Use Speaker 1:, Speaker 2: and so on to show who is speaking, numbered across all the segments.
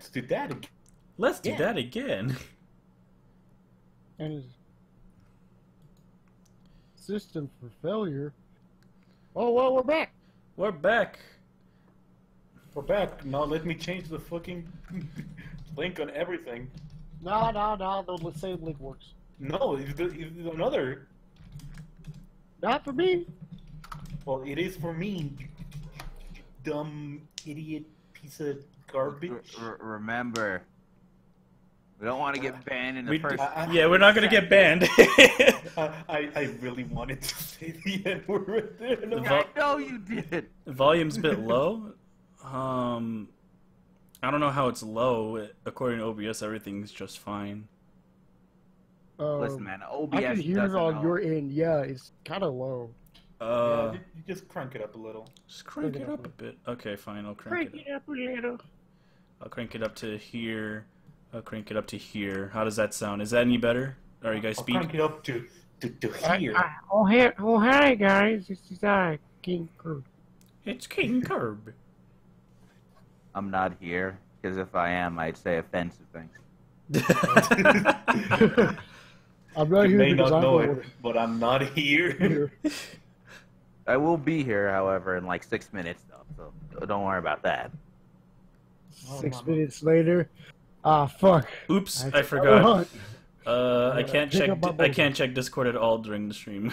Speaker 1: let's do that again.
Speaker 2: Let's do that again.
Speaker 3: And system for failure. Oh well, we're back.
Speaker 2: We're back.
Speaker 1: We're back. Now let me change the fucking link on everything.
Speaker 3: No, the same link works.
Speaker 1: No, it's another.
Speaker 3: Not for me.
Speaker 1: Well, it is for me. Dumb idiot piece of garbage.
Speaker 4: Remember, we don't want to get banned in the first.
Speaker 2: Yeah, we're not gonna get banned.
Speaker 1: I really wanted to say the N word right there. No.
Speaker 4: I know you did.
Speaker 2: Volume's a bit low. I don't know how it's low. According to OBS, everything's just fine.
Speaker 4: Listen, man, OBS
Speaker 3: I can hear it on your end. Yeah, it's kind of low.
Speaker 1: Yeah, you just crank it up a little.
Speaker 2: Just crank it up a bit. Okay, fine. I'll crank it up
Speaker 3: a little.
Speaker 2: I'll crank it up to here. I'll crank it up to here. How does that sound? Is that any better? Are you guys speaking?
Speaker 1: Crank it up to here.
Speaker 3: Oh, hi guys. This is King Curb.
Speaker 2: It's King Curb.
Speaker 4: I'm not here because if I am, I'd say offensive things.
Speaker 3: I'm not
Speaker 1: You
Speaker 3: here
Speaker 1: may
Speaker 3: because
Speaker 1: not
Speaker 3: I'm
Speaker 1: know
Speaker 3: bored.
Speaker 1: it, but I'm not here.
Speaker 4: I will be here, however, in like 6 minutes, though, so don't worry about that.
Speaker 3: 6 minutes later. Ah, fuck.
Speaker 2: Oops, I forgot.
Speaker 3: Run.
Speaker 2: I can't check. I can't check Discord at all during the stream.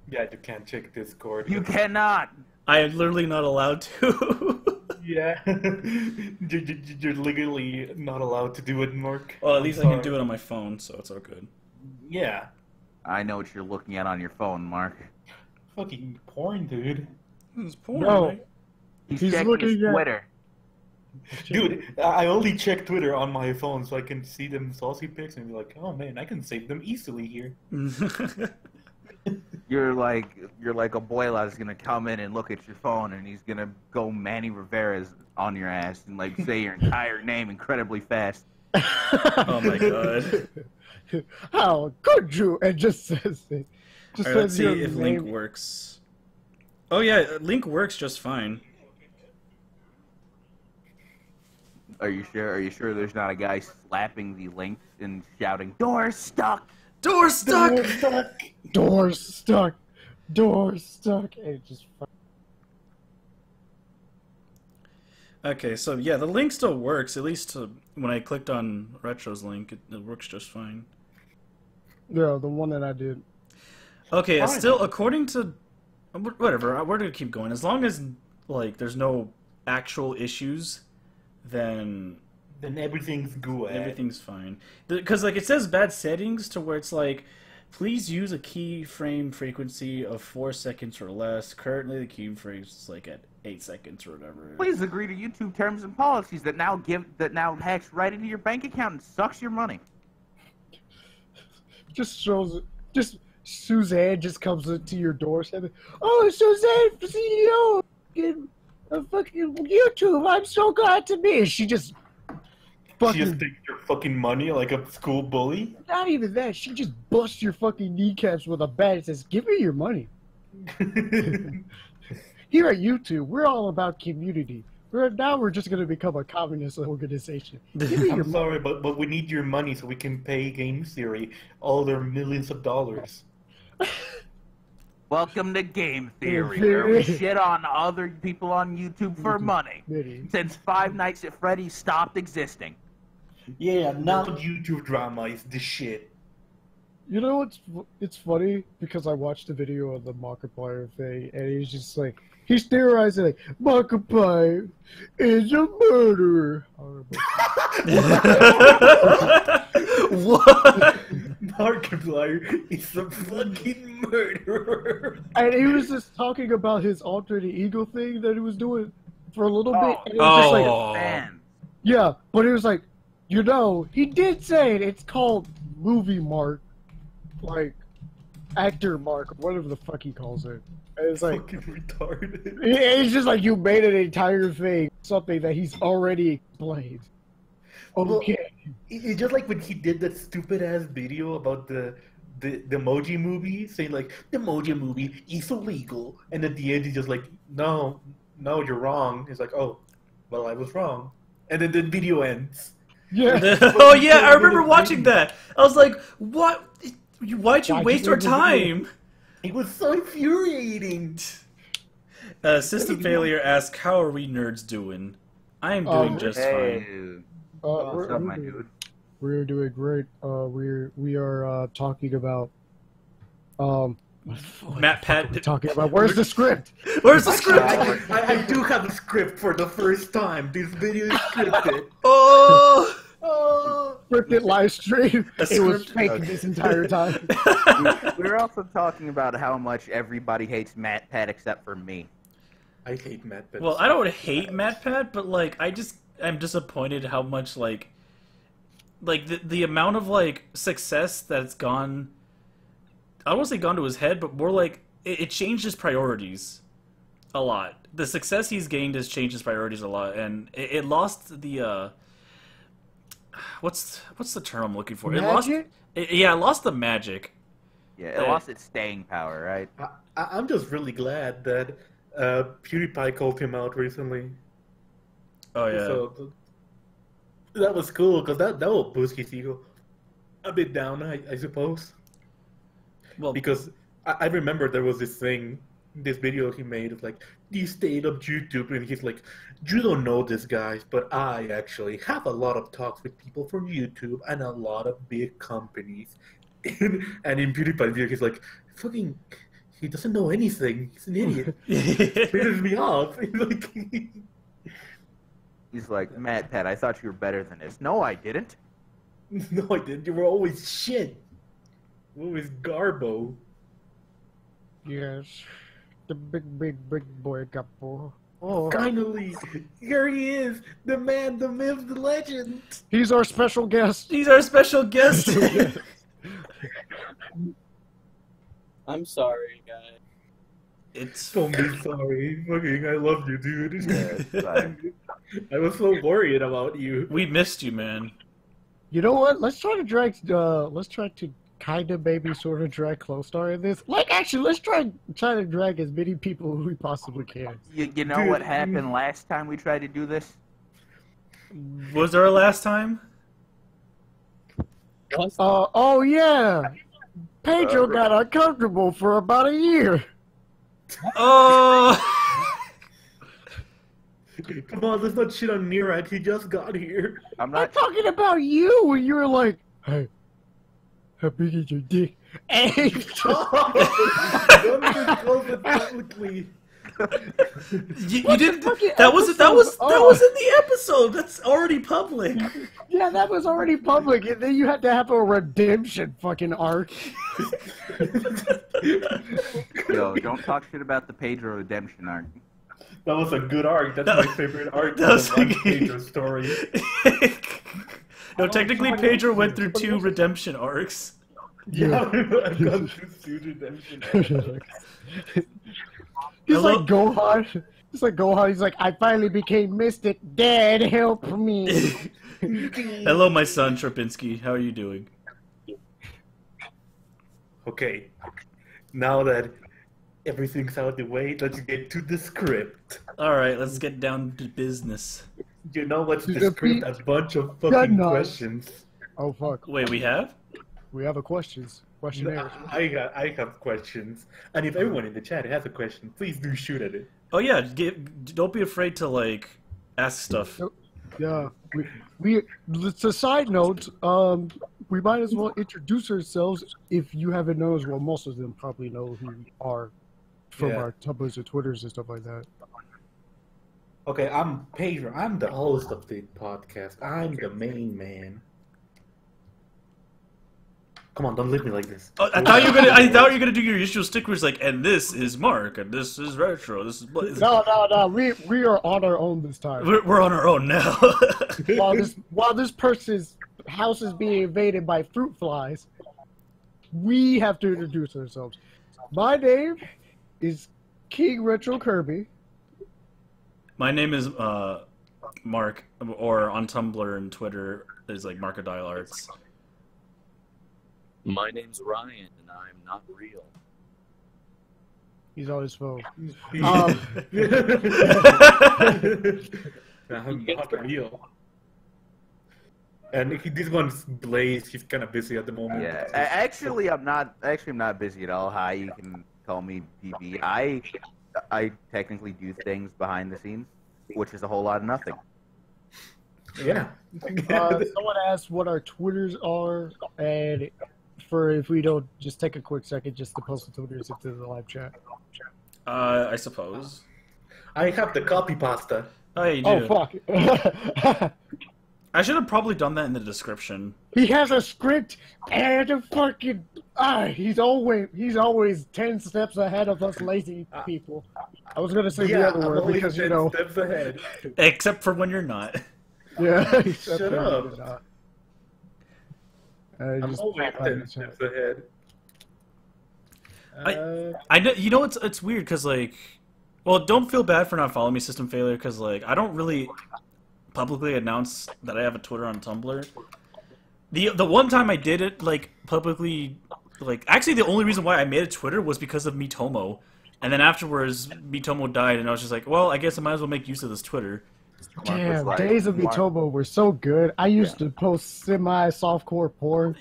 Speaker 1: Yeah, you can't check Discord.
Speaker 4: You cannot.
Speaker 2: I am literally not allowed to.
Speaker 1: Yeah, you're legally not allowed to do it, Mark.
Speaker 2: Well, at least I can do it on my phone, so it's all good.
Speaker 1: Yeah.
Speaker 4: I know what you're looking at on your phone, Mark.
Speaker 1: Fucking porn, dude.
Speaker 2: It's porn,
Speaker 3: No.
Speaker 2: right?
Speaker 4: He's
Speaker 3: He's
Speaker 4: checking
Speaker 3: looking
Speaker 4: his
Speaker 3: at-
Speaker 4: Twitter.
Speaker 1: Dude, I only check Twitter on my phone so I can see them saucy pics and be like, oh man, I can save them easily here.
Speaker 4: You're like Abuela is gonna come in and look at your phone, and he's gonna go Manny Rivera's on your ass and like say your entire name incredibly fast.
Speaker 2: Oh my god.
Speaker 3: How could you? It just says it. Just
Speaker 2: Alright, let's
Speaker 3: says
Speaker 2: see
Speaker 3: your
Speaker 2: if
Speaker 3: name.
Speaker 2: Link works. Oh yeah, Link works just fine.
Speaker 4: Are you sure? Are you sure there's not a guy slapping the link and shouting, "Door stuck"?
Speaker 2: Door stuck!
Speaker 3: Doors stuck. Doors stuck. And it just.
Speaker 2: Okay, so yeah, the link still works. At least when I clicked on Retro's link, it works just fine.
Speaker 3: Yeah, the one that I did.
Speaker 2: Okay, it's still according to whatever. We're gonna keep going as long as like there's no actual issues. Then
Speaker 1: everything's good.
Speaker 2: everything's fine. Because like it says bad settings to where it's like, please use a keyframe frequency of 4 seconds or less. Currently, the keyframe is like at 8 seconds or whatever.
Speaker 4: Please agree to YouTube terms and policies that now hacks right into your bank account and sucks your money.
Speaker 3: Just Suzanne just comes into your door saying, "Oh, Suzanne, CEO, fucking YouTube. I'm so glad to meet." She just
Speaker 1: She just takes your fucking money like a school bully.
Speaker 3: Not even that. She just busts your fucking kneecaps with a bat and says, "Give me your money." Here at YouTube, we're all about community. Now we're just going to become a communist organization. Give me your
Speaker 1: I'm sorry, but we need your money so we can pay Game Theory all their millions of dollars.
Speaker 4: Welcome to Game Theory, where we shit on other people on YouTube for money. Since Five Nights at Freddy's stopped existing.
Speaker 1: Yeah, now YouTube drama is the shit.
Speaker 3: You know it's funny because I watched the video of the Markiplier thing and he's just like he's theorizing like Markiplier is a murderer.
Speaker 2: What?
Speaker 1: Markiplier is a fucking murderer.
Speaker 3: And he was just talking about his alternate ego thing that he was doing for a little bit. And it was just like,
Speaker 4: Man.
Speaker 3: yeah, but it was like, you know, he did say it. It's called movie mark, like actor mark, whatever the fuck he calls it. And it's like
Speaker 1: Fucking retarded.
Speaker 3: it's just like you made an entire thing something that he's already explained. Okay.
Speaker 1: Well, it's just like when he did that stupid ass video about the Emoji Movie, saying like the Emoji Movie is illegal, and at the end he's just like, no, you're wrong. He's like, oh, well, I was wrong, and then the video ends.
Speaker 3: Yeah.
Speaker 2: Oh yeah, I remember watching that. I was like, "What? Why'd you waste our time?"
Speaker 1: It was so infuriating.
Speaker 2: System failure asks, "How are we nerds doing?" I am doing just fine.
Speaker 4: What's up, my dude?
Speaker 3: We're doing great. We are talking about
Speaker 2: Matt Pat.
Speaker 3: talking about where's the script?
Speaker 2: Where's the script?
Speaker 1: I do have a script for the first time. This video is scripted.
Speaker 2: Oh.
Speaker 3: Scripted live stream.
Speaker 2: A
Speaker 3: It was
Speaker 2: script-
Speaker 3: fake this entire time.
Speaker 4: We're also talking about how much everybody hates Matt Pat except for me.
Speaker 1: I hate Matt.
Speaker 2: Well, I don't hate Matt Pat, but like I'm disappointed how much like the amount of like success that's gone. I don't want to say gone to his head, but more like it changed his priorities a lot. The success he's gained has changed his priorities a lot, and it lost the what's the term I'm looking for?
Speaker 3: Magic?
Speaker 2: It lost the magic.
Speaker 4: Yeah, it lost its staying power, right?
Speaker 1: I'm just really glad that PewDiePie called him out recently.
Speaker 2: Oh yeah.
Speaker 1: So that was cool because that will boost his ego a bit down, I suppose.
Speaker 2: Well,
Speaker 1: Because I remember there was this video he made of like, you stayed up YouTube, and he's like, you don't know this, guys, but I actually have a lot of talks with people from YouTube and a lot of big companies. And in PewDiePie's video, he's like, fucking, he doesn't know anything. He's an idiot. It pisses me off.
Speaker 4: He's like, Matt Pat, I thought you were better than this. No, I didn't.
Speaker 1: No, I didn't. You were always shit. Always garbo.
Speaker 3: Yes. The big boy couple. Oh,
Speaker 1: Finally, here he is, the man, the myth, the legend.
Speaker 3: he's our special guest.
Speaker 2: he's our special guest.
Speaker 5: I'm sorry, guys.
Speaker 2: It's
Speaker 1: Don't be sorry. Fucking, I love you, dude.
Speaker 4: it's fine.
Speaker 1: I was so worried about you.
Speaker 2: we missed you, man.
Speaker 3: You know what? Let's try to kind of maybe sort of drag Clostar in this. Like, actually, let's try to drag as many people as we possibly can.
Speaker 4: You know what happened last time we tried to do this?
Speaker 2: Was there a last time?
Speaker 3: Oh yeah, Pedro got uncomfortable for about a year.
Speaker 2: Oh.
Speaker 1: Come on, let's not shit on Nirad. He just got here.
Speaker 4: I'm
Speaker 3: I'm
Speaker 4: not.
Speaker 3: talking about you when you were like, hey, how big is your dick? Hey,
Speaker 1: Don't disclose it publicly.
Speaker 2: You didn't.
Speaker 3: fucking
Speaker 2: That was
Speaker 3: episode?
Speaker 2: that was in the episode. That's already public.
Speaker 3: yeah, that was already public, and then you had to have a redemption fucking arc.
Speaker 4: Yo, don't talk shit about the Pedro redemption arc.
Speaker 1: That was a good arc. That's my favorite arc.
Speaker 2: That was
Speaker 1: One
Speaker 2: like-
Speaker 1: Pedro story.
Speaker 2: No, technically, Pedro went through 2 redemption arcs.
Speaker 1: Yeah, I've gone through two redemption arcs.
Speaker 3: He's
Speaker 2: Hello?
Speaker 3: like Gohan. He's like Gohan. He's like, I finally became Mystic. Dad, help me.
Speaker 2: Hello, my son Trapinski. How are you doing?
Speaker 1: Okay, now that everything's out of the way, let's get to the script.
Speaker 2: All right, let's get down to business.
Speaker 1: You know what's the
Speaker 3: The
Speaker 1: script? A bunch of fucking
Speaker 3: enough.
Speaker 1: questions.
Speaker 3: Oh fuck.
Speaker 2: Wait, we have?
Speaker 3: We have a questionnaire.
Speaker 1: I have questions, and if everyone in the chat has a question, please do shoot at it.
Speaker 2: Oh yeah, don't be afraid to like ask stuff.
Speaker 3: Yeah, we. It's a side note. We might as well introduce ourselves if you haven't known as well. Most of them probably know who we are from
Speaker 1: Yeah.
Speaker 3: our Tumblrs and Twitters and stuff like that.
Speaker 1: Okay, I'm Pedro. I'm the host of the podcast. I'm the main man. Come on, don't leave me like this.
Speaker 2: Oh, I thought you were gonna do your usual stickers like, and this is Mark, and this is Retro. This is
Speaker 3: No. We are on our own this time.
Speaker 2: we're on our own now.
Speaker 3: while this person's house is being invaded by fruit flies, we have to introduce ourselves. My name is King Retro Kirby.
Speaker 2: My name is Mark, or on Tumblr and Twitter is like Markadile Arts.
Speaker 5: My name's Ryan, and I'm not real.
Speaker 3: He's on his phone.
Speaker 1: I'm not real. And this one's Blaze. He's kind of busy at the moment.
Speaker 4: Yeah, actually, I'm not. Actually, I'm not busy at all. Hi, you can call me BB. I technically do things behind the scenes, which is a whole lot of nothing.
Speaker 1: Yeah.
Speaker 3: Someone asked what our Twitters are, and if we don't just take a quick second just to post the Twitters into the live chat.
Speaker 2: I suppose.
Speaker 1: I have the copy pasta.
Speaker 2: Oh, yeah, you
Speaker 3: Oh
Speaker 2: do.
Speaker 3: fuck!
Speaker 2: I should have probably done that in the description.
Speaker 3: He has a script and a fucking. He's always 10 steps ahead of us lazy people. I was gonna say the other
Speaker 1: I'm
Speaker 3: word
Speaker 1: always
Speaker 3: because
Speaker 1: 10 steps ahead.
Speaker 2: Except for when you're not.
Speaker 3: Yeah.
Speaker 1: Shut up. I'm always 10 steps ahead.
Speaker 2: I know. You know, it's weird because like, well, don't feel bad for not following me, System Failure, because like I don't really publicly announce that I have a Twitter on Tumblr. The one time I did it like publicly, like actually the only reason why I made a Twitter was because of Mitomo, and then afterwards Mitomo died, and I was just like, well, I guess I might as well make use of this Twitter.
Speaker 3: Damn, Days of Mitomo were so good. I used to post semi-softcore porn.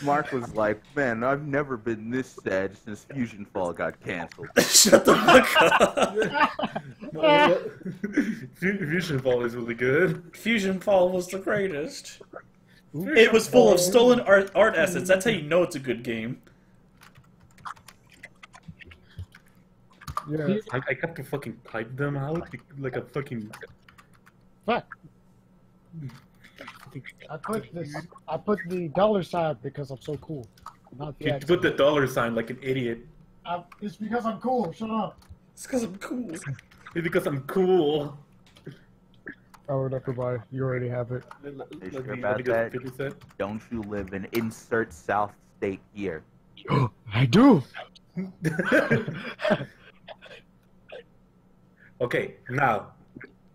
Speaker 4: Mark was like, man, I've never been this sad since Fusion Fall got canceled.
Speaker 2: Shut the fuck up.
Speaker 1: Fusion Fall is really good.
Speaker 2: Fusion Fall was the greatest. It was full of stolen art assets. That's how you know it's a good game.
Speaker 3: Yeah.
Speaker 1: I got to fucking type them out like a fucking.
Speaker 3: Fuck. I put the dollar sign because I'm so cool. Not the
Speaker 1: You
Speaker 3: accent.
Speaker 1: put the dollar sign like an idiot.
Speaker 3: It's because I'm cool. Shut up.
Speaker 2: It's because I'm cool.
Speaker 1: It's because I'm cool.
Speaker 3: Oh, never mind. You already have it.
Speaker 4: Are you sure about that? Don't you live in insert South State here?
Speaker 3: I do.
Speaker 1: Okay, now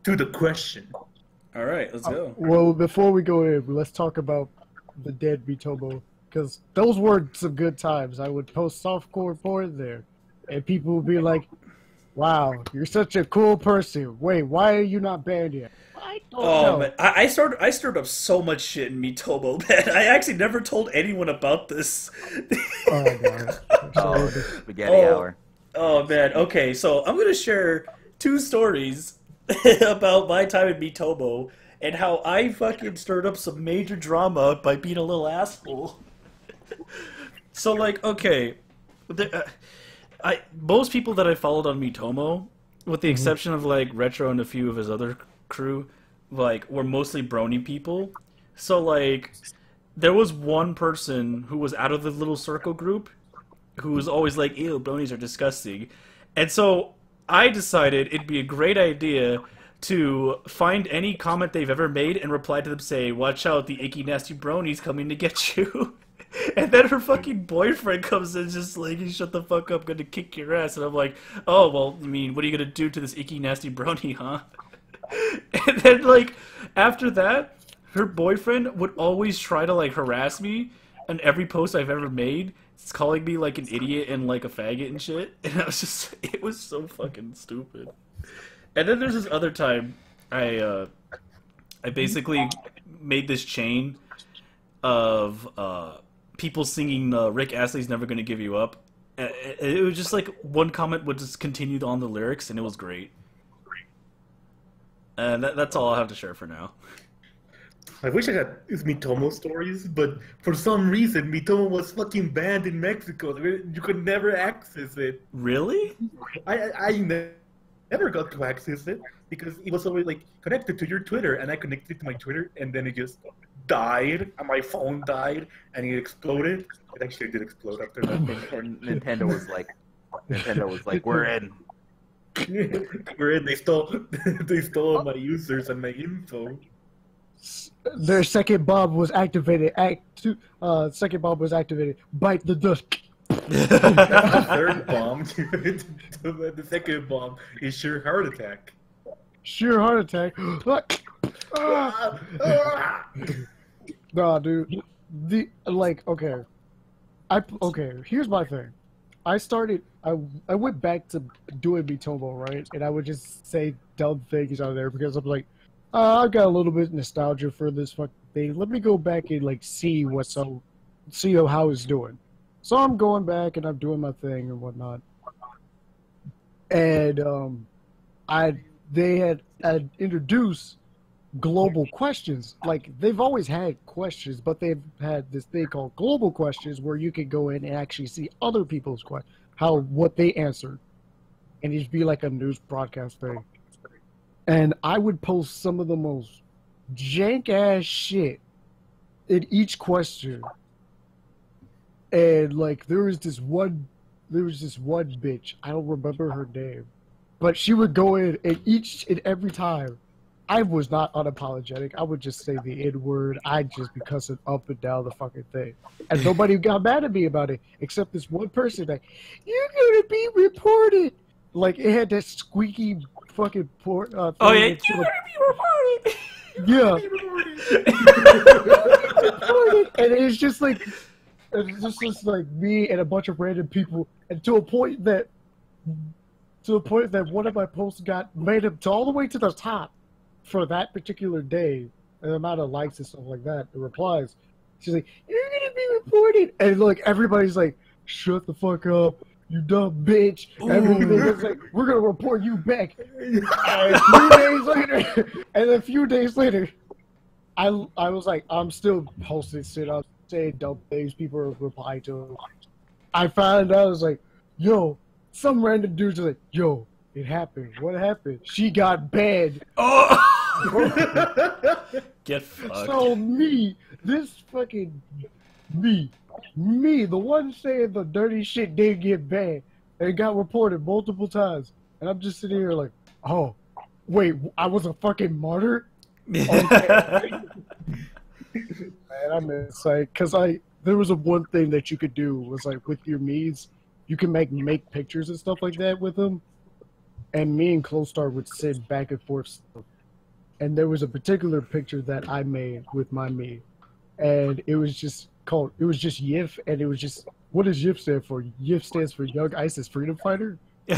Speaker 1: to the question.
Speaker 2: All right, let's go.
Speaker 3: Well, before we go in, let's talk about the dead Mitomo, because those were some good times. I would post softcore porn there, and people would be like, "Wow, you're such a cool person. Wait, why are you not banned yet?" I don't know.
Speaker 2: Man, I stirred up so much shit in Mitomo, man. I actually never told anyone about this.
Speaker 3: Oh god.
Speaker 4: Oh, spaghetti hour.
Speaker 2: Oh man. Okay, so I'm gonna share 2 stories about my time in Mitomo and how I fucking stirred up some major drama by being a little asshole. So like, okay, most people that I followed on Mitomo, with the exception of like Retro and a few of his other crew, like were mostly brony people. So like, there was one person who was out of the little circle group, who was always like, "Ew, bronies are disgusting," and so I decided it'd be a great idea to find any comment they've ever made and reply to them saying, "Watch out, the icky nasty brony's coming to get you." And then her fucking boyfriend comes in just like, "You shut the fuck up, gonna kick your ass." And I'm like, "Oh, well, I mean, what are you gonna do to this icky nasty brony, huh?" And then like, after that, her boyfriend would always try to like harass me on every post I've ever made. It's calling me like an idiot and like a faggot and shit, and I was just, it was so fucking stupid. And then there's this other time I basically made this chain of people singing Rick Astley's "Never Gonna Give You Up." It was just like one comment would just continue on the lyrics, and it was great. And that's all I have to share for now.
Speaker 1: I wish I had Mitomo stories, but for some reason Mitomo was fucking banned in Mexico. You could never access it.
Speaker 2: Really?
Speaker 1: I never got to access it because it was always like connected to your Twitter, and I connected it to my Twitter, and then it just died, and my phone died, and it exploded. It actually did explode after that.
Speaker 4: Nintendo was like, we're in.
Speaker 1: We're in. They stole my users and my info.
Speaker 3: Their second bomb was activated. Second bomb was activated. Bite the dust.
Speaker 1: The third bomb, the second bomb is sheer heart attack.
Speaker 3: Sheer heart attack. Nah, dude. Okay. Here's my thing. I went back to doing Mitomo, right? And I would just say dumb things on there because I'm like, I've got a little bit of nostalgia for this fucking thing. Let me go back and like see how it's doing. So I'm going back and I'm doing my thing and whatnot. And they had introduced global questions. Like they've always had questions, but they've had this thing called global questions where you can go in and actually see other people's what they answered, and it'd be like a news broadcast thing. And I would post some of the most jank ass shit in each question. And like there was this one bitch, I don't remember her name, but she would go in and each and every time I was not unapologetic. I would just say the N-word. I'd just be cussing up and down the fucking thing. And nobody got mad at me about it, except this one person like, you're gonna be reported. Like it had that squeaky fucking port thing.
Speaker 2: Oh yeah, you're gonna be reported.
Speaker 3: Yeah. And it's just like me and a bunch of random people, and to a point that one of my posts got made up to all the way to the top for that particular day, and the amount of likes and stuff like that, the replies. She's like, "You're gonna be reported," and like everybody's like, "Shut the fuck up, you dumb bitch!" Everything is like, "We're gonna report you back." And a few days later, I was like, I'm still posting shit. I'm saying dumb things. People are replying to it. I found out, I was like, yo, some random dude's like, yo, it happened. What happened? She got banned.
Speaker 2: Oh! Get fucked.
Speaker 3: So me, the one saying the dirty shit did get banned and got reported multiple times. And I'm just sitting here like, oh, wait, I was a fucking martyr? Okay. Man, I'm excited because there was one thing that you could do was like with your me's, you can make pictures and stuff like that with them, and me and CoStar would send back and forth stuff. And there was a particular picture that I made with my me, and it was just YIF, and it was just, what does YIF stand for? YIF stands for Young ISIS Freedom Fighter.
Speaker 4: What?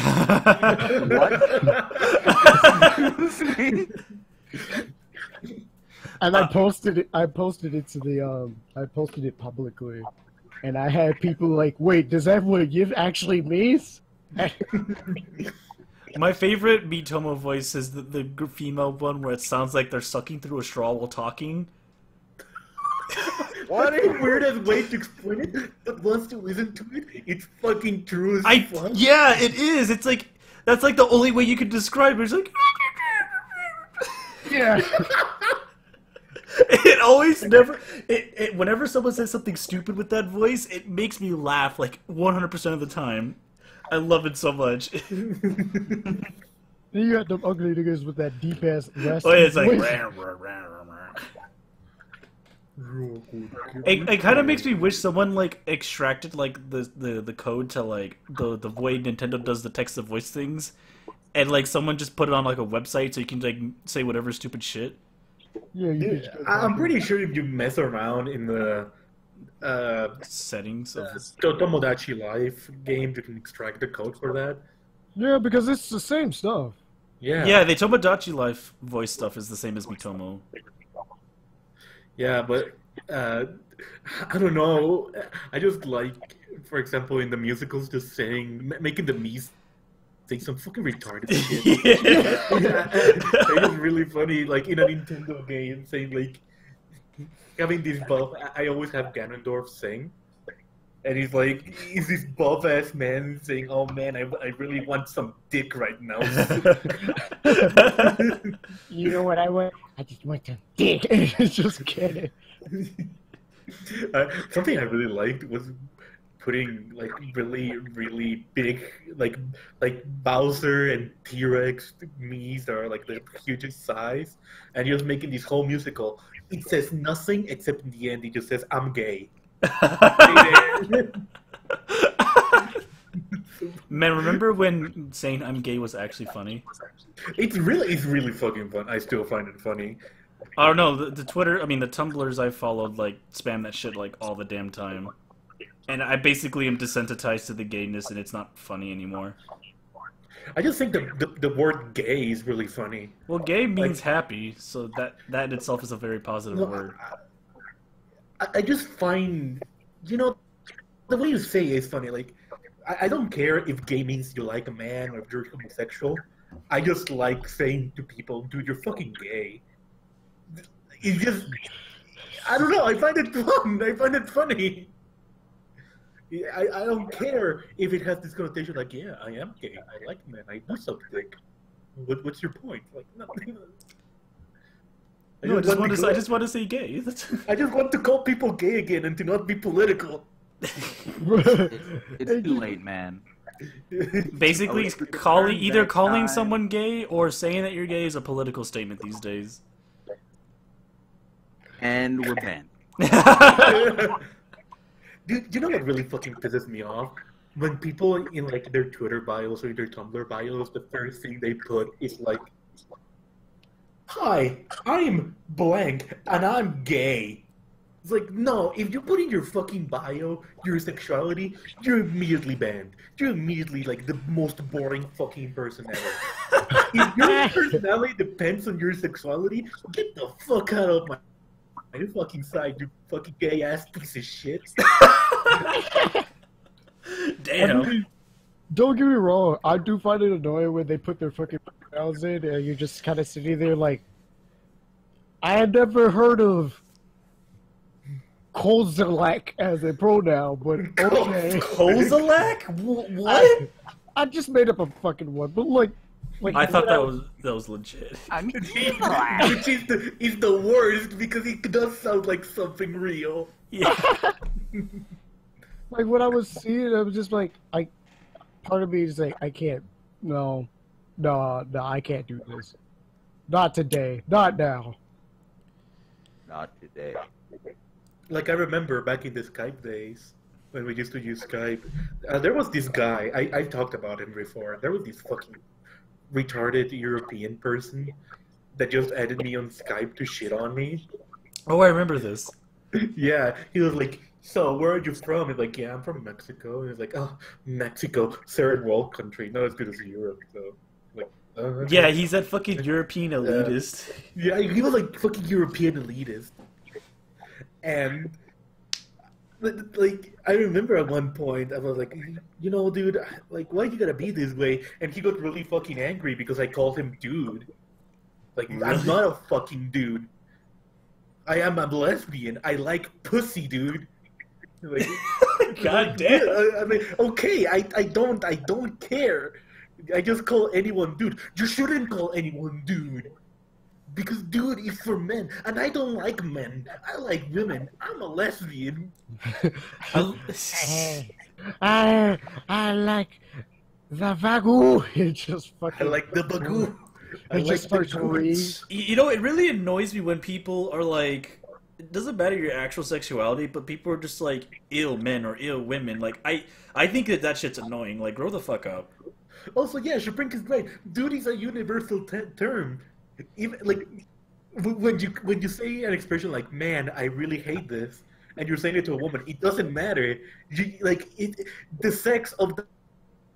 Speaker 3: And I posted it publicly, and I had people like, "Wait, does that what YIF actually means?"
Speaker 2: My favorite Mitomo voice is the female one where it sounds like they're sucking through a straw while talking.
Speaker 1: What a weird ass way to explain it, but once you listen to it, it's fucking true as fuck.
Speaker 2: Yeah, it is. It's like that's like the only way you could describe it. It's like
Speaker 3: Yeah.
Speaker 2: It always never. Whenever someone says something stupid with that voice, it makes me laugh like 100% of the time. I love it so much.
Speaker 3: Then you got them ugly niggas with that deep ass raspy
Speaker 2: Oh yeah, it's like.
Speaker 3: voice.
Speaker 2: It kind of makes me wish someone like extracted like the code to like the way Nintendo does the text to voice things, and like someone just put it on like a website so you can like say whatever stupid shit.
Speaker 3: Yeah, you
Speaker 1: Yeah, I'm pretty sure if you mess around in the
Speaker 2: Settings of
Speaker 1: Tomodachi Life game, you can extract the code for that.
Speaker 3: Yeah, because it's the same stuff.
Speaker 2: yeah, the Tomodachi Life voice stuff is the same as Mitomo.
Speaker 1: Yeah, but I don't know. I just like, for example, in the musicals, just making the Mies say some fucking retarded shit.
Speaker 2: Yeah.
Speaker 1: It is really funny, like in a Nintendo game, saying like having this buff. I always have Ganondorf sing, and he's this buff ass man saying, "Oh man, I really want some dick right now."
Speaker 3: You know what I want? I just want some dick. Just kidding.
Speaker 1: Something I really liked was putting like really big like Bowser and T-Rex Mii's that are like the hugest size, and he was making this whole musical. It says nothing except in the end he just says, "I'm gay."
Speaker 2: Man, remember when saying I'm gay was actually funny?
Speaker 1: It's really fucking fun. I still find it funny.
Speaker 2: I don't know, the Twitter, I mean the Tumblrs I followed like spam that shit like all the damn time. And I basically am desensitized to the gayness and it's not funny anymore.
Speaker 1: I just think the word gay is really funny.
Speaker 2: Well, gay means happy, so that in itself is a very positive
Speaker 1: No,
Speaker 2: word.
Speaker 1: I just find, the way you say it is funny. Like, I don't care if gay means you like a man or if you're homosexual. I just like saying to people, dude, you're fucking gay. It's just, I don't know, I find it fun. I find it funny. I don't care if it has this connotation like, yeah, I am gay. I like men. I do something. What's your point? Like, nothing.
Speaker 2: No, I just want to say gay.
Speaker 1: I just want to call people gay again and to not be political.
Speaker 4: It's too late, man.
Speaker 2: Basically, either calling someone gay or saying that you're gay is a political statement these days.
Speaker 4: And we're banned.
Speaker 1: Dude, you know what really fucking pisses me off? When people in like their Twitter bios or their Tumblr bios, the first thing they put is like, "Hi, I'm blank and I'm gay." It's like, no, if you put in your fucking bio your sexuality, you're immediately banned. You're immediately like the most boring fucking person ever. If your personality depends on your sexuality, get the fuck out of my fucking side, you fucking gay ass piece of shit.
Speaker 2: Damn.
Speaker 3: I mean, don't get me wrong, I do find it annoying when they put their fucking pronouns in and you're just kind of sitting there like, I had never heard of Kozilek as a pronoun, but okay.
Speaker 2: Kozilek? What?
Speaker 3: I just made up a fucking one, but like
Speaker 2: I thought that was legit.
Speaker 4: I mean,
Speaker 1: Which is the worst because it does sound like something real.
Speaker 2: Yeah.
Speaker 3: like when I was seeing it, I was just like, part of me is like, I can't, no, I can't do this. Not today, not now.
Speaker 4: not today.
Speaker 1: Like, I remember back in the Skype days, when we used to use Skype, there was this guy, I talked about him before, there was this fucking retarded European person that just added me on Skype to shit on me.
Speaker 2: Oh, I remember this.
Speaker 1: Yeah, he was like, so where are you from? He's like, yeah, I'm from Mexico. And he's like, oh, Mexico, third world country, not as good as Europe, so. Like, okay.
Speaker 2: Yeah, he's that fucking European elitist.
Speaker 1: Yeah, he was like fucking European elitist. And, like, I remember at one point, I was like, dude, like, why you gotta be this way? And he got really fucking angry because I called him dude. Like,
Speaker 2: Really?
Speaker 1: I'm not a fucking dude. I am a lesbian. I like pussy, dude. Like,
Speaker 2: God damn.
Speaker 1: I mean, okay, I don't care. I just call anyone dude. You shouldn't call anyone dude. Because dude is for men, and I don't like men. I like women. I'm a lesbian.
Speaker 3: I like the Vagu. It just
Speaker 1: I
Speaker 3: fucking.
Speaker 1: like the bagoo. I
Speaker 3: It
Speaker 1: like
Speaker 3: just
Speaker 1: the
Speaker 3: starts reading.
Speaker 1: goods.
Speaker 2: You know, it really annoys me when people are like, it doesn't matter your actual sexuality, but people are just like, ill men or ill women. Like, I think that shit's annoying. Like, grow the fuck up.
Speaker 1: Also, yeah, Shrink is right. Dude is a universal term. Even like when you say an expression like "man, I really hate this," and you're saying it to a woman, it doesn't matter. The sex of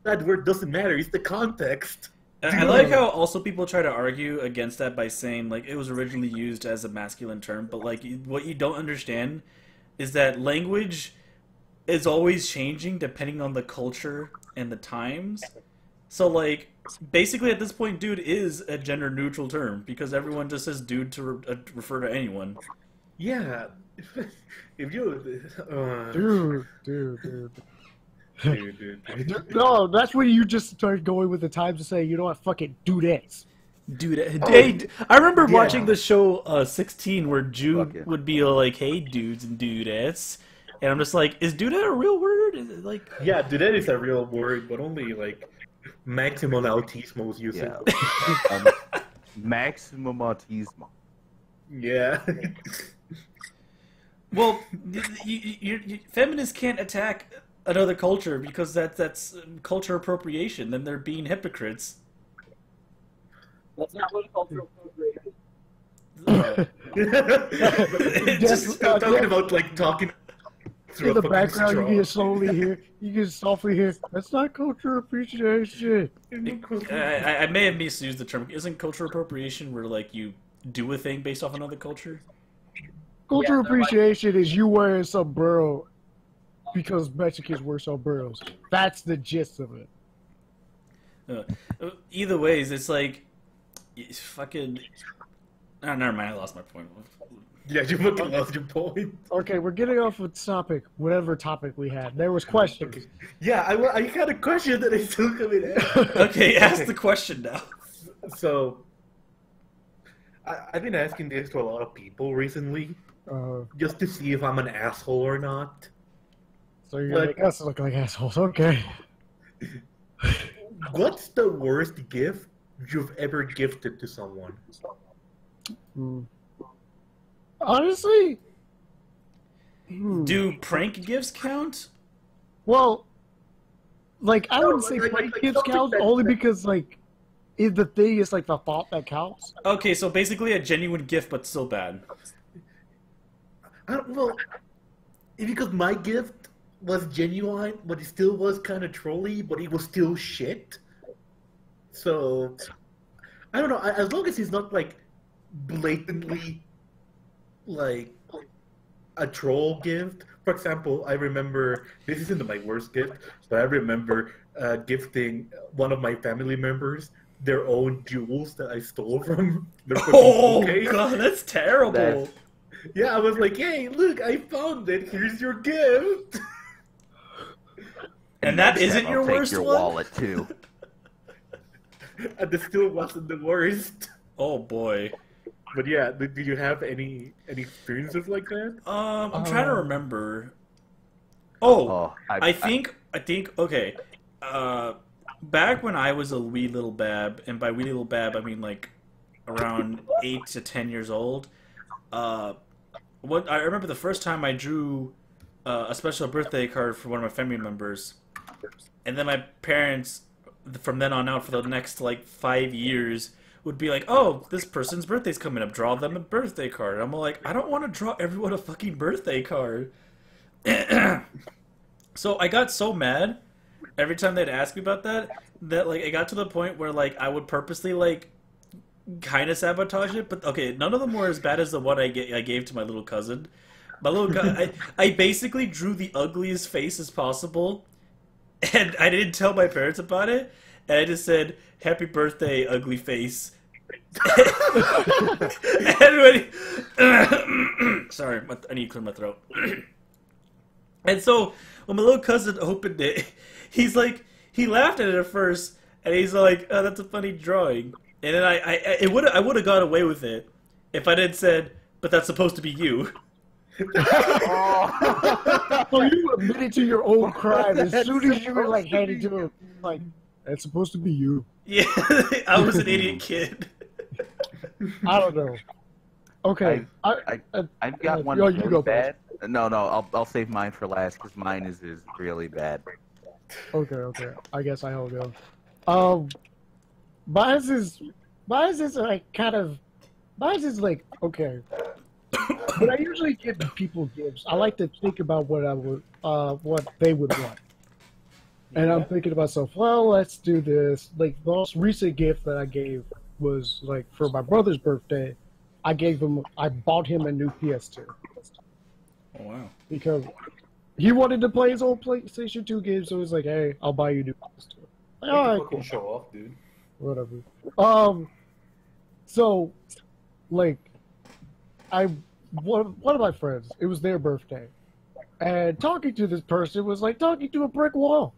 Speaker 1: that word doesn't matter. It's the context.
Speaker 2: I like how also people try to argue against that by saying like it was originally used as a masculine term, but like what you don't understand is that language is always changing depending on the culture and the times. So like basically at this point, dude is a gender neutral term because everyone just says dude to refer to anyone.
Speaker 1: Yeah, if you
Speaker 3: Dude. No, that's when you just start going with the times to say, you know what, fucking dudettes.
Speaker 2: Dude, hey, I remember
Speaker 1: Yeah.
Speaker 2: watching the show 16 where
Speaker 4: Fuck
Speaker 2: Jude
Speaker 4: it.
Speaker 2: would be like, hey dudes and dudettes. And I'm just like, is dudette a real word? Is it like...
Speaker 1: yeah, dudette is a real word, but only like maximum autismos use
Speaker 4: Yeah.
Speaker 1: it.
Speaker 4: Maximum autismo.
Speaker 1: Yeah.
Speaker 2: Well, feminists can't attack another culture because that's culture appropriation. Then they're being hypocrites.
Speaker 5: That's not what cultural appropriation is.
Speaker 2: Just
Speaker 1: Just talking about like talking through
Speaker 3: In
Speaker 1: a
Speaker 3: the
Speaker 1: fucking
Speaker 3: background,
Speaker 1: straw.
Speaker 3: you can slowly hear, you can softly hear, that's not culture appreciation.
Speaker 2: I may have misused the term. Isn't cultural appropriation where like you do a thing based off another culture?
Speaker 3: Culture
Speaker 5: Yeah, they're like-
Speaker 3: appreciation is you wearing sombrero because Mexicans wear sombreros. That's the gist of it.
Speaker 2: Either ways, it's like it's fucking. Oh, never mind. I lost my point.
Speaker 1: Yeah, you fucking lost your point.
Speaker 3: Okay, we're getting off of topic, whatever topic we had. There was questions.
Speaker 1: Okay. Yeah, I had a question that I still haven't asked.
Speaker 2: Okay, ask the question now.
Speaker 1: So, I've been asking this to a lot of people recently, just to see if I'm an asshole or not.
Speaker 3: So you're gonna
Speaker 1: Like-
Speaker 3: make us look like assholes, okay.
Speaker 1: What's the worst gift you've ever gifted to someone?
Speaker 3: Honestly?
Speaker 2: Do prank gifts count?
Speaker 3: Well, like, I
Speaker 1: No,
Speaker 3: wouldn't say
Speaker 1: like-
Speaker 3: prank
Speaker 1: like
Speaker 3: gifts
Speaker 1: something
Speaker 3: count,
Speaker 1: that-
Speaker 3: only because, like, the thing is, like, the thought that counts.
Speaker 2: Okay, so basically a genuine gift, but still bad.
Speaker 1: Well, because my gift was genuine, but it still was kind of trolly, but it was still shit. So, I don't know. As long as he's not like blatantly like a troll gift. For example, I remember this isn't my worst gift, but I remember gifting one of my family members their own jewels that I stole from their fucking
Speaker 2: Oh
Speaker 1: suitcase.
Speaker 2: god, that's terrible.
Speaker 4: That's-
Speaker 1: Yeah, I was like, "Hey, look, I found it. Here's your gift."
Speaker 2: And that isn't
Speaker 4: I'll
Speaker 2: your
Speaker 4: take
Speaker 2: worst
Speaker 4: your
Speaker 2: one?
Speaker 4: wallet too.
Speaker 1: And it still wasn't the worst.
Speaker 2: Oh boy.
Speaker 1: But yeah, did you have any experiences like that?
Speaker 2: I'm trying to remember. Oh,
Speaker 4: Oh,
Speaker 2: I think okay. Back when I was a wee little bab, and by wee little bab I mean like around 8 to 10 years old. What I remember the first time I drew a special birthday card for one of my family members, and then my parents, from then on out for the next like 5 years, would be like, "Oh, this person's birthday's coming up. Draw them a birthday card." And I'm like, "I don't want to draw everyone a fucking birthday card." So I got so mad every time they'd ask me about that like it got to the point where like I would purposely like kind of sabotage it. But okay, none of them were as bad as the one I gave to my little cousin. My little I basically drew the ugliest face as possible, and I didn't tell my parents about it. And I just said, "Happy birthday, ugly face." And sorry, I need to clear my throat. And so when my little cousin opened it, he's like, he laughed at it at first, and he's like, "Oh, that's a funny drawing." And then I would have got away with it if I didn't said, "But that's supposed to be you."
Speaker 3: So you admitted to your own crime as soon as you were like handing to him, like, that's supposed to be you.
Speaker 2: Yeah, I was an idiot kid.
Speaker 3: I don't know. Okay,
Speaker 4: I've got one
Speaker 3: you
Speaker 4: really
Speaker 3: go
Speaker 4: bad. No, I'll save mine for last because mine is really bad.
Speaker 3: Okay. I guess I'll go. Mine's is like mine's is like, okay. When I usually give people gifts, I like to think about what I would, what they would want. And I'm thinking to myself, well, let's do this. Like, the most recent gift that I gave was like for my brother's birthday. I bought him a new PS2
Speaker 2: Oh, wow.
Speaker 3: because he wanted to play his old PlayStation 2 game. So he's like, hey, I'll buy you a new PS2. Like, all right, cool.
Speaker 1: Show off, dude.
Speaker 3: Whatever. So, like, one of my friends, it was their birthday, and talking to this person was like talking to a brick wall,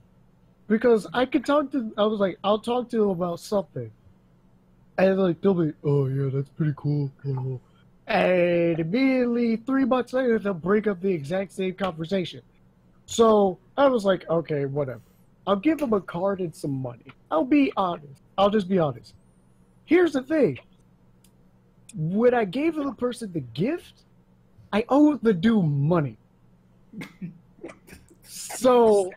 Speaker 3: because I was like, I'll talk to them about something, and like they'll be, oh yeah, that's pretty cool, and immediately 3 months later they'll break up the exact same conversation. So I was like, okay, whatever. I'll give them a card and some money. I'll be honest. I'll just be honest. Here's the thing. When I gave the person the gift, I owed the dude money. So,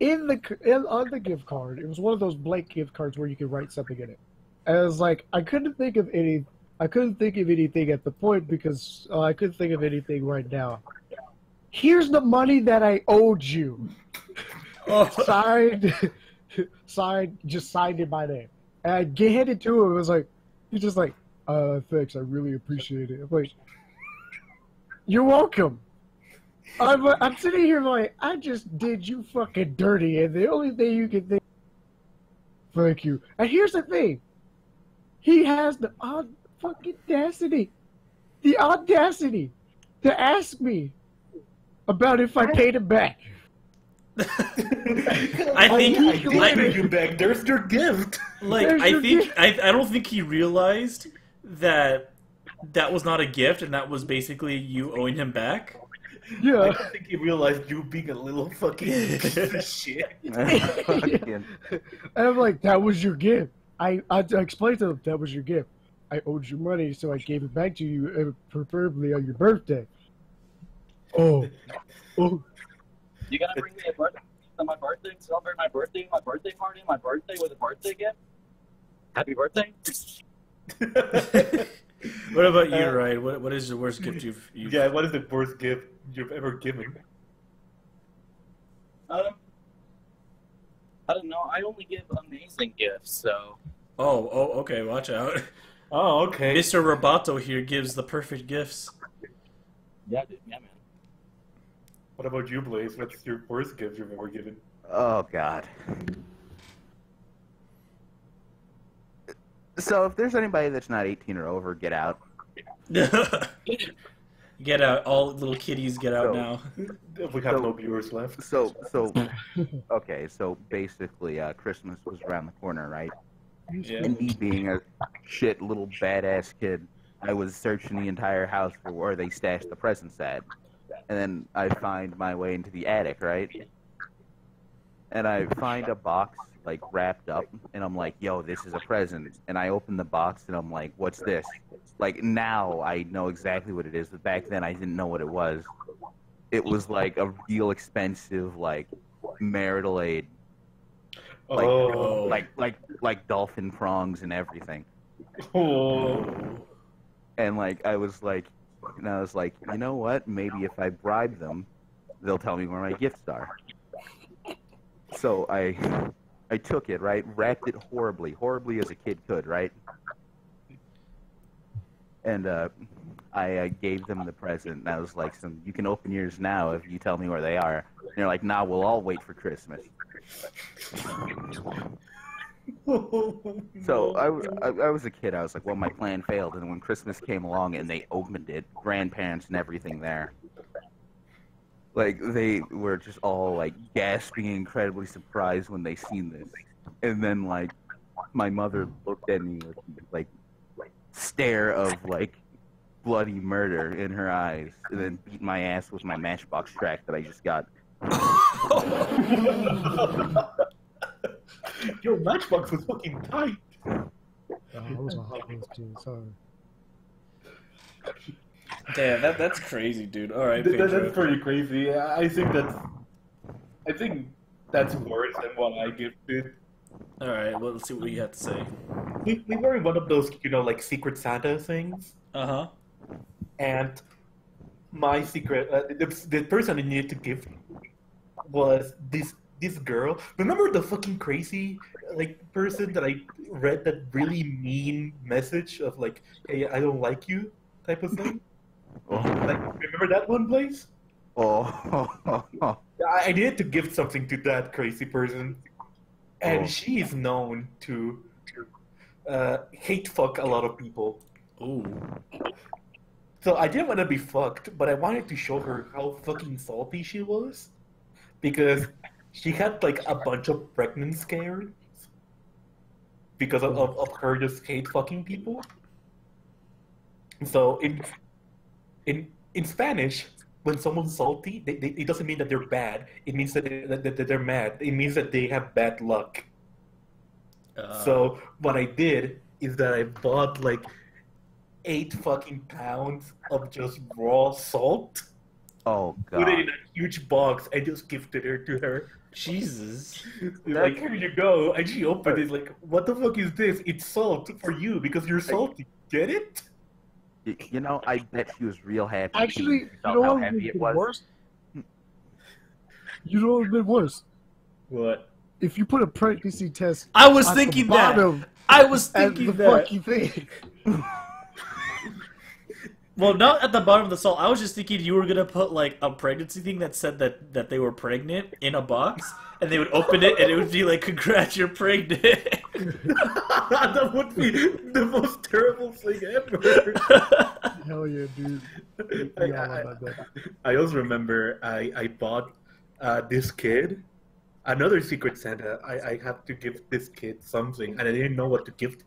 Speaker 3: on the gift card, it was one of those blank gift cards where you could write something in it. And I was like, I couldn't think of anything at the point because I couldn't think of anything right now. Here's the money that I owed you.
Speaker 2: Oh.
Speaker 3: Just signed in my name. And I handed to him. It was like, he's just like, thanks, I really appreciate it. I'm like, you're welcome. I'm sitting here like, I just did you fucking dirty, and the only thing you can think, thank you. And here's the thing, he has the audacity to ask me about if I paid him back.
Speaker 2: I think
Speaker 1: I did pay you back. There's your gift.
Speaker 2: like
Speaker 3: There's
Speaker 2: I
Speaker 3: your
Speaker 2: think
Speaker 3: gift.
Speaker 2: I don't think he realized that was not a gift and that was basically you owing him back.
Speaker 1: I
Speaker 3: Yeah.
Speaker 1: don't think he realized you being a little fucking piece of shit.
Speaker 4: Fucking-
Speaker 3: And I'm like, that was your gift. I explained to him that was your gift. I owed you money, so I gave it back to you, preferably on your birthday. Oh.
Speaker 5: You gonna bring me a birthday on my birthday? Celebrate my birthday party, my birthday with a birthday gift? Happy birthday!
Speaker 2: What about you, Ryan? What is the worst gift you've
Speaker 1: Yeah, what is the worst gift you've ever given?
Speaker 5: I don't know. I only give amazing gifts, so
Speaker 2: Oh, okay, watch out.
Speaker 1: Oh, okay.
Speaker 2: Mr. Roboto here gives the perfect gifts.
Speaker 5: yeah, dude, yeah, man.
Speaker 1: What about you, Blaze? What's your worst gift you've ever given?
Speaker 4: Oh God. So if there's anybody that's not 18 or over, get out.
Speaker 2: Get out, all little kitties get out
Speaker 4: So-
Speaker 2: now.
Speaker 1: We have no viewers left.
Speaker 4: So okay. So basically, Christmas was around the corner, right?
Speaker 2: Yeah.
Speaker 4: And me being a shit little badass kid, I was searching the entire house for where they stashed the presents at. And then I find my way into the attic, right? And I find a box, like, wrapped up, and I'm like, yo, this is a present. And I open the box, and I'm like, what's this? Like, now I know exactly what it is, but back then I didn't know what it was. It was, like, a real expensive, like, marital aid. Like,
Speaker 1: Oh.
Speaker 4: like dolphin prongs and everything.
Speaker 1: Oh.
Speaker 4: And like I was like, you know what? Maybe if I bribe them, they'll tell me where my gifts are. So I took it, right? Wrapped it horribly as a kid could, right? And I gave them the present. And I was like, you can open yours now if you tell me where they are. And they're like, nah, we'll all wait for Christmas. So I was a kid. I was like, well, my plan failed. And when Christmas came along and they opened it, grandparents and everything there, like they were just all like gasping, incredibly surprised when they seen this. And then like my mother looked at me with like stare of like bloody murder in her eyes, and then beat my ass with my Matchbox track that I just got.
Speaker 1: Your Matchbox was fucking tight.
Speaker 3: It was a hot one too. Sorry.
Speaker 2: Damn, that's crazy, dude. All right,
Speaker 1: That's
Speaker 2: Pedro.
Speaker 1: pretty crazy. I think that's worse than what I gifted.
Speaker 2: All right, well, let's see what you have to say.
Speaker 1: We were in one of those, like Secret Santa things,
Speaker 2: Uh-huh.
Speaker 1: and my secret, the person I needed to give was this girl. Remember the fucking crazy person that I read that really mean message of like, "Hey, I don't like you" type of thing? Like, remember that one, Blaze?
Speaker 4: Oh.
Speaker 1: I needed to give something to that crazy person, and
Speaker 4: Oh.
Speaker 1: she is known to hate fuck a lot of people.
Speaker 2: Ooh.
Speaker 1: So I didn't want to be fucked, but I wanted to show her how fucking salty she was, because she had like a bunch of pregnant scares because of her just hate fucking people. So in Spanish, when someone's salty, it doesn't mean that they're bad. It means that they're mad. It means that they have bad luck. So what I did is that I bought like 8 fucking pounds of just raw salt,
Speaker 4: Oh
Speaker 1: put it
Speaker 4: God.
Speaker 1: in a huge box, and just gifted it to her.
Speaker 2: Jesus.
Speaker 1: Like, here you go. And she opened it like, what the fuck is this? It's salt for you because you're salty. Get it?
Speaker 4: You know, I bet she was real happy.
Speaker 3: Actually,
Speaker 4: She
Speaker 3: you
Speaker 4: felt
Speaker 3: know
Speaker 4: how
Speaker 3: what
Speaker 4: heavy
Speaker 3: would be
Speaker 4: it
Speaker 3: the
Speaker 4: was.
Speaker 3: worst? You know what's been worse?
Speaker 1: What?
Speaker 3: If you put a pregnancy test
Speaker 2: I was
Speaker 3: at
Speaker 2: thinking
Speaker 3: the bottom
Speaker 2: that. I was
Speaker 3: as
Speaker 2: thinking
Speaker 3: the
Speaker 2: that.
Speaker 3: fucking thing.
Speaker 2: Well, not at the bottom of the salt. I was just thinking you were gonna put like a pregnancy thing that said that they were pregnant in a box, and they would open it, and it would be like, "Congrats, you're pregnant."
Speaker 1: That would be the most terrible thing ever.
Speaker 3: Hell yeah, dude. We all about that.
Speaker 1: I also remember I bought this kid another Secret Santa. I had to give this kid something, and I didn't know what to give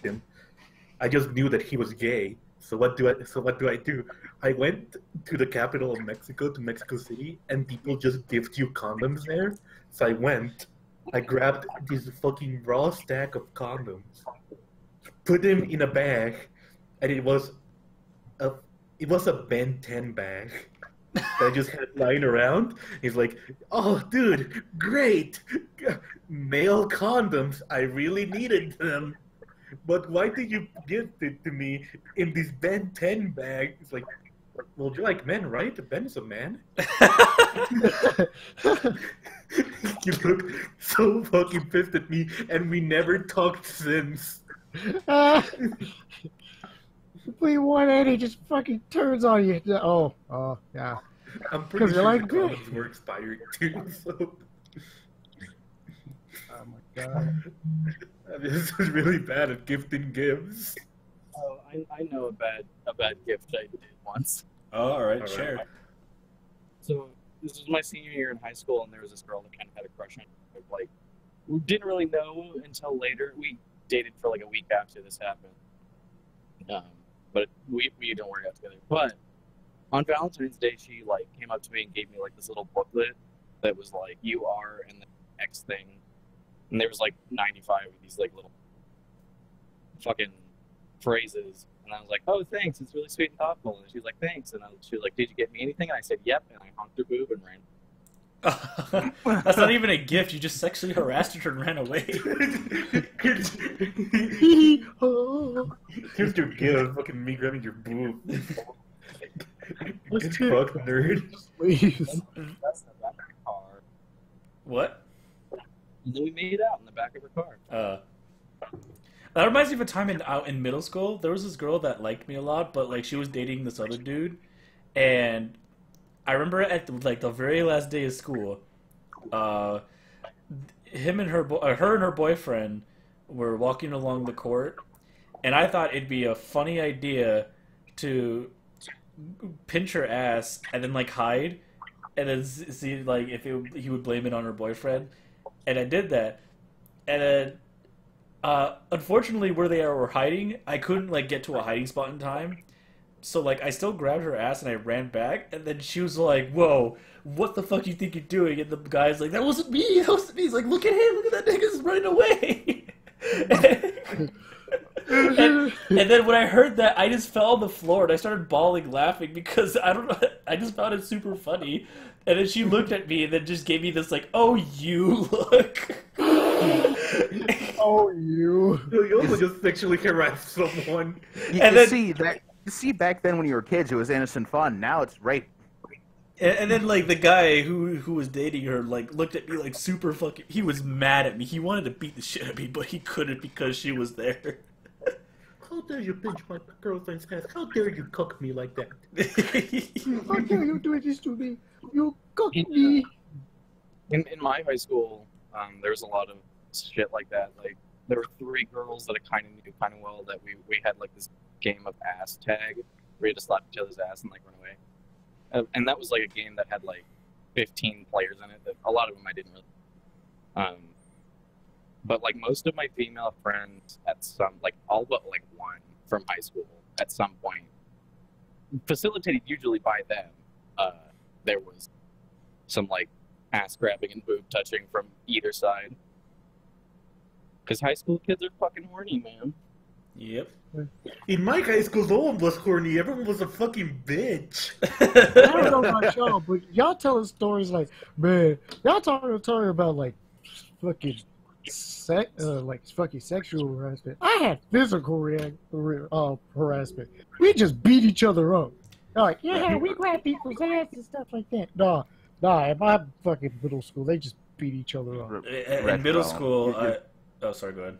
Speaker 1: him. I just knew that he was gay. So what do I do? I went to the capital of Mexico, to Mexico City, and people just gift you condoms there. So I went, I grabbed this fucking raw stack of condoms, put them in a bag, and it was a Ben 10 bag that I just had lying around. He's like, "Oh, dude, great, male condoms. I really needed them. But why did you give it to me in this Ben 10 bag?" It's like, well, you're like men, right? Ben's a man. You look so fucking pissed at me, and we never talked since.
Speaker 3: Play one and he just fucking turns on you. Oh, yeah.
Speaker 1: I'm pretty
Speaker 3: 'Cause
Speaker 1: sure
Speaker 3: you're like,
Speaker 1: the condoms were expired too, so...
Speaker 3: Oh my god.
Speaker 1: This is really bad at gifting gifts.
Speaker 5: Oh, I know a bad gift I did once.
Speaker 2: Oh, all right,
Speaker 1: All
Speaker 2: share.
Speaker 1: right.
Speaker 5: So this was my senior year in high school, and there was this girl that kind of had a crush on me. Like, we didn't really know until later. We dated for like a week after this happened, but we didn't work out together. But on Valentine's Day, she like came up to me and gave me like this little booklet that was like "You are" and the X thing, and there was like 95 of these like little fucking phrases. And I was like, "Oh, thanks. It's really sweet and thoughtful." And she was like, "Thanks." And she was like, "Did you get me anything?" And I said, "Yep." And I honked her boob and ran.
Speaker 2: That's not even a gift. You just sexually harassed her and ran away.
Speaker 1: Here's your gift, fucking me grabbing your boob.
Speaker 3: Let's
Speaker 1: Get
Speaker 3: do
Speaker 1: fucked, nerd.
Speaker 3: Please.
Speaker 5: That's in the back of her car.
Speaker 2: What?
Speaker 5: And then we made out in the back of her car.
Speaker 2: That reminds me of a time out in middle school. There was this girl that liked me a lot, but like she was dating this other dude, and I remember at like the very last day of school, her and her boyfriend were walking along the court, and I thought it'd be a funny idea to pinch her ass and then like hide, and then see like if he would blame it on her boyfriend, and I did that, and then. Unfortunately, where they were hiding, I couldn't like get to a hiding spot in time. So like, I still grabbed her ass and I ran back, and then she was like, "Whoa, what the fuck you think you're doing?" And the guy's like, "That wasn't me. That wasn't me." He's like, "Look at him. Look at that nigga's running away." and then when I heard that, I just fell on the floor and I started bawling, laughing because I don't know. I just found it super funny. And then she looked at me and then just gave me this like, "Oh, you look."
Speaker 3: Oh, you.
Speaker 1: You also just sexually harassed someone.
Speaker 2: And then-
Speaker 4: see, back then when you were kids, it was innocent fun. Now it's rape.
Speaker 2: And then like the guy who was dating her like looked at me like super fucking. He was mad at me. He wanted to beat the shit out of me, but he couldn't because she was there.
Speaker 1: How dare you pinch my girlfriend's ass? How dare you cook me like that?
Speaker 3: How dare you do this to me? You cooked me.
Speaker 5: In my high school, there was a lot of shit like that. Like, there were 3 girls that I kind of knew kind of well that we had like this game of ass tag where you had to slap each other's ass and like run away. And that was like a game that had like 15 players in it. That a lot of them I didn't really. But like most of my female friends at some, like all but like one from high school at some point, facilitated usually by them, there was some like ass grabbing and boob touching from either side. Because high school kids are fucking horny, man.
Speaker 2: Yep.
Speaker 1: In my high school, no one was horny. Everyone was a fucking bitch.
Speaker 3: I don't know about y'all, but y'all telling stories like, man, y'all talking about like fucking fucking sexual harassment. I had physical harassment. We just beat each other up. Like, yeah, we grab people's ass and stuff like that. Nah, Nah, in my fucking middle school, they just beat each other up.
Speaker 2: In middle school,
Speaker 4: You're-
Speaker 2: oh, sorry, go ahead.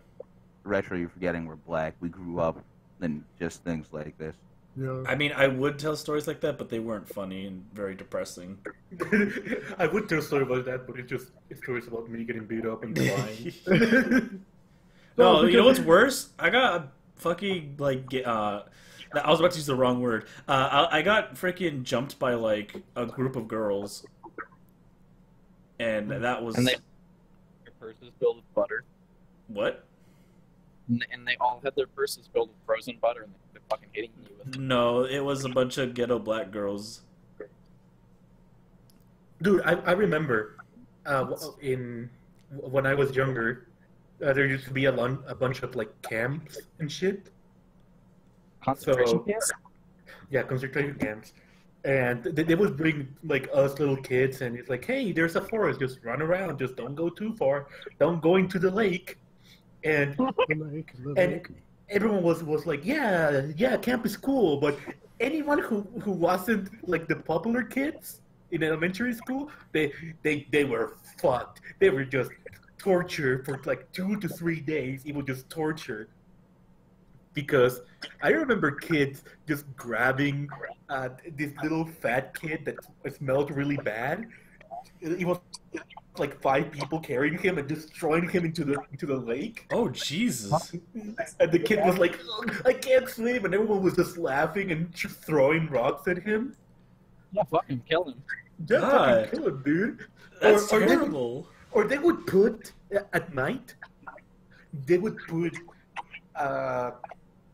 Speaker 4: Retro, you're forgetting we're black. We grew up in just things like this.
Speaker 3: Yeah.
Speaker 2: I mean, I would tell stories like that, but they weren't funny and very depressing.
Speaker 1: I would tell a story about that, but it's stories about me getting beat up and crying.
Speaker 2: No, you know what's worse? I got fucking I was about to use the wrong word. I got freaking jumped by like a group of girls, and that was
Speaker 5: And their purses filled with butter.
Speaker 2: what?
Speaker 5: And they all had their purses filled with frozen butter, and they're fucking hitting you with it.
Speaker 2: No, it was a bunch of ghetto black girls.
Speaker 1: Dude, I remember when I was younger, there used to be a bunch of like camps and shit.
Speaker 5: Concentration
Speaker 1: So-
Speaker 5: camps?
Speaker 1: Yeah, concentration camps. And they would bring like us little kids, and it's like, hey, there's a forest, just run around, just don't go too far, don't go into the lake. And and everyone was like, yeah, camp is cool, but anyone who wasn't like the popular kids in elementary school, they were fucked. They were just tortured for like 2 to 3 days. It was just torture. Because I remember kids just grabbing this little fat kid that smelled really bad. It was like 5 people carrying him and just throwing him into the lake.
Speaker 2: Oh Jesus!
Speaker 1: And the kid was like, "Ugh, I can't swim," and everyone was just laughing and just throwing rocks at him.
Speaker 5: Yeah, fucking kill him.
Speaker 1: Yeah,
Speaker 2: God.
Speaker 1: fucking kill him, dude.
Speaker 2: That's
Speaker 1: Or they would-
Speaker 2: terrible.
Speaker 1: Or they would put at night. They would put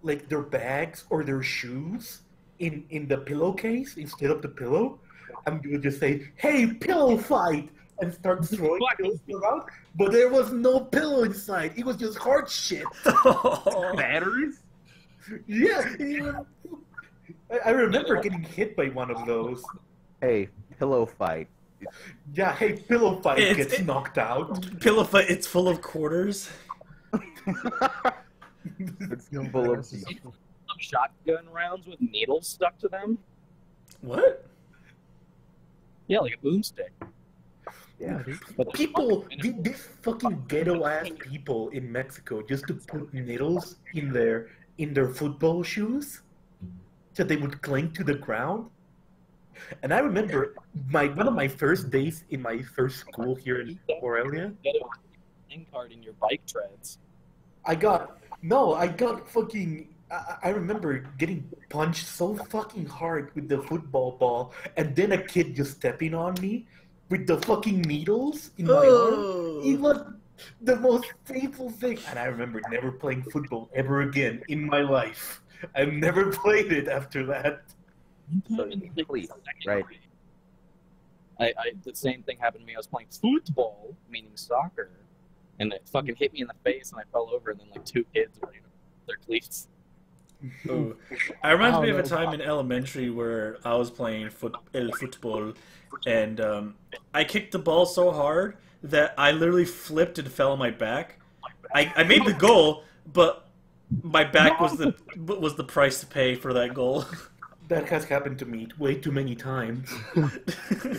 Speaker 1: like their bags or their shoes in the pillowcase instead of the pillow, and you would just say, "Hey, pillow fight!" and start throwing pillows around. But there was no pillow inside. It was just hard shit.
Speaker 4: Batteries?
Speaker 1: Yeah, I remember getting hit by one of those.
Speaker 4: Hey, pillow fight.
Speaker 1: Yeah, hey, pillow fight
Speaker 2: It's-
Speaker 1: gets knocked out.
Speaker 2: Pillow fight. It's full of quarters.
Speaker 4: It's full of
Speaker 5: Some shotgun rounds with needles stuck to them.
Speaker 2: What?
Speaker 5: Yeah, like a boomstick.
Speaker 4: Yeah.
Speaker 5: But
Speaker 1: People, these fucking ghetto ass people in Mexico, just to put needles in their football shoes, so they would cling to the ground. And I remember one of my first days in my first school here in Aurelia.
Speaker 5: get a in card in your bike treads.
Speaker 1: I got fucking. I remember getting punched so fucking hard with the football ball, and then a kid just stepping on me with the fucking needles in my arm. It was the most painful thing, and I remember never playing football ever again in my life. I've never played it after that.
Speaker 4: So,
Speaker 5: In, like,
Speaker 4: please,
Speaker 5: second
Speaker 4: right.
Speaker 5: grade, I the same thing happened to me. I was playing football, meaning soccer, and it fucking hit me in the face, and I fell over, and then like 2 kids were their cleats.
Speaker 2: Ooh. It reminds
Speaker 3: I
Speaker 2: me
Speaker 3: don't
Speaker 2: of a
Speaker 3: know.
Speaker 2: time in elementary where I was playing football, and I kicked the ball so hard that I literally flipped and fell on my back. I made the goal, but my back was the price to pay for that goal.
Speaker 1: That has happened to me way too many times.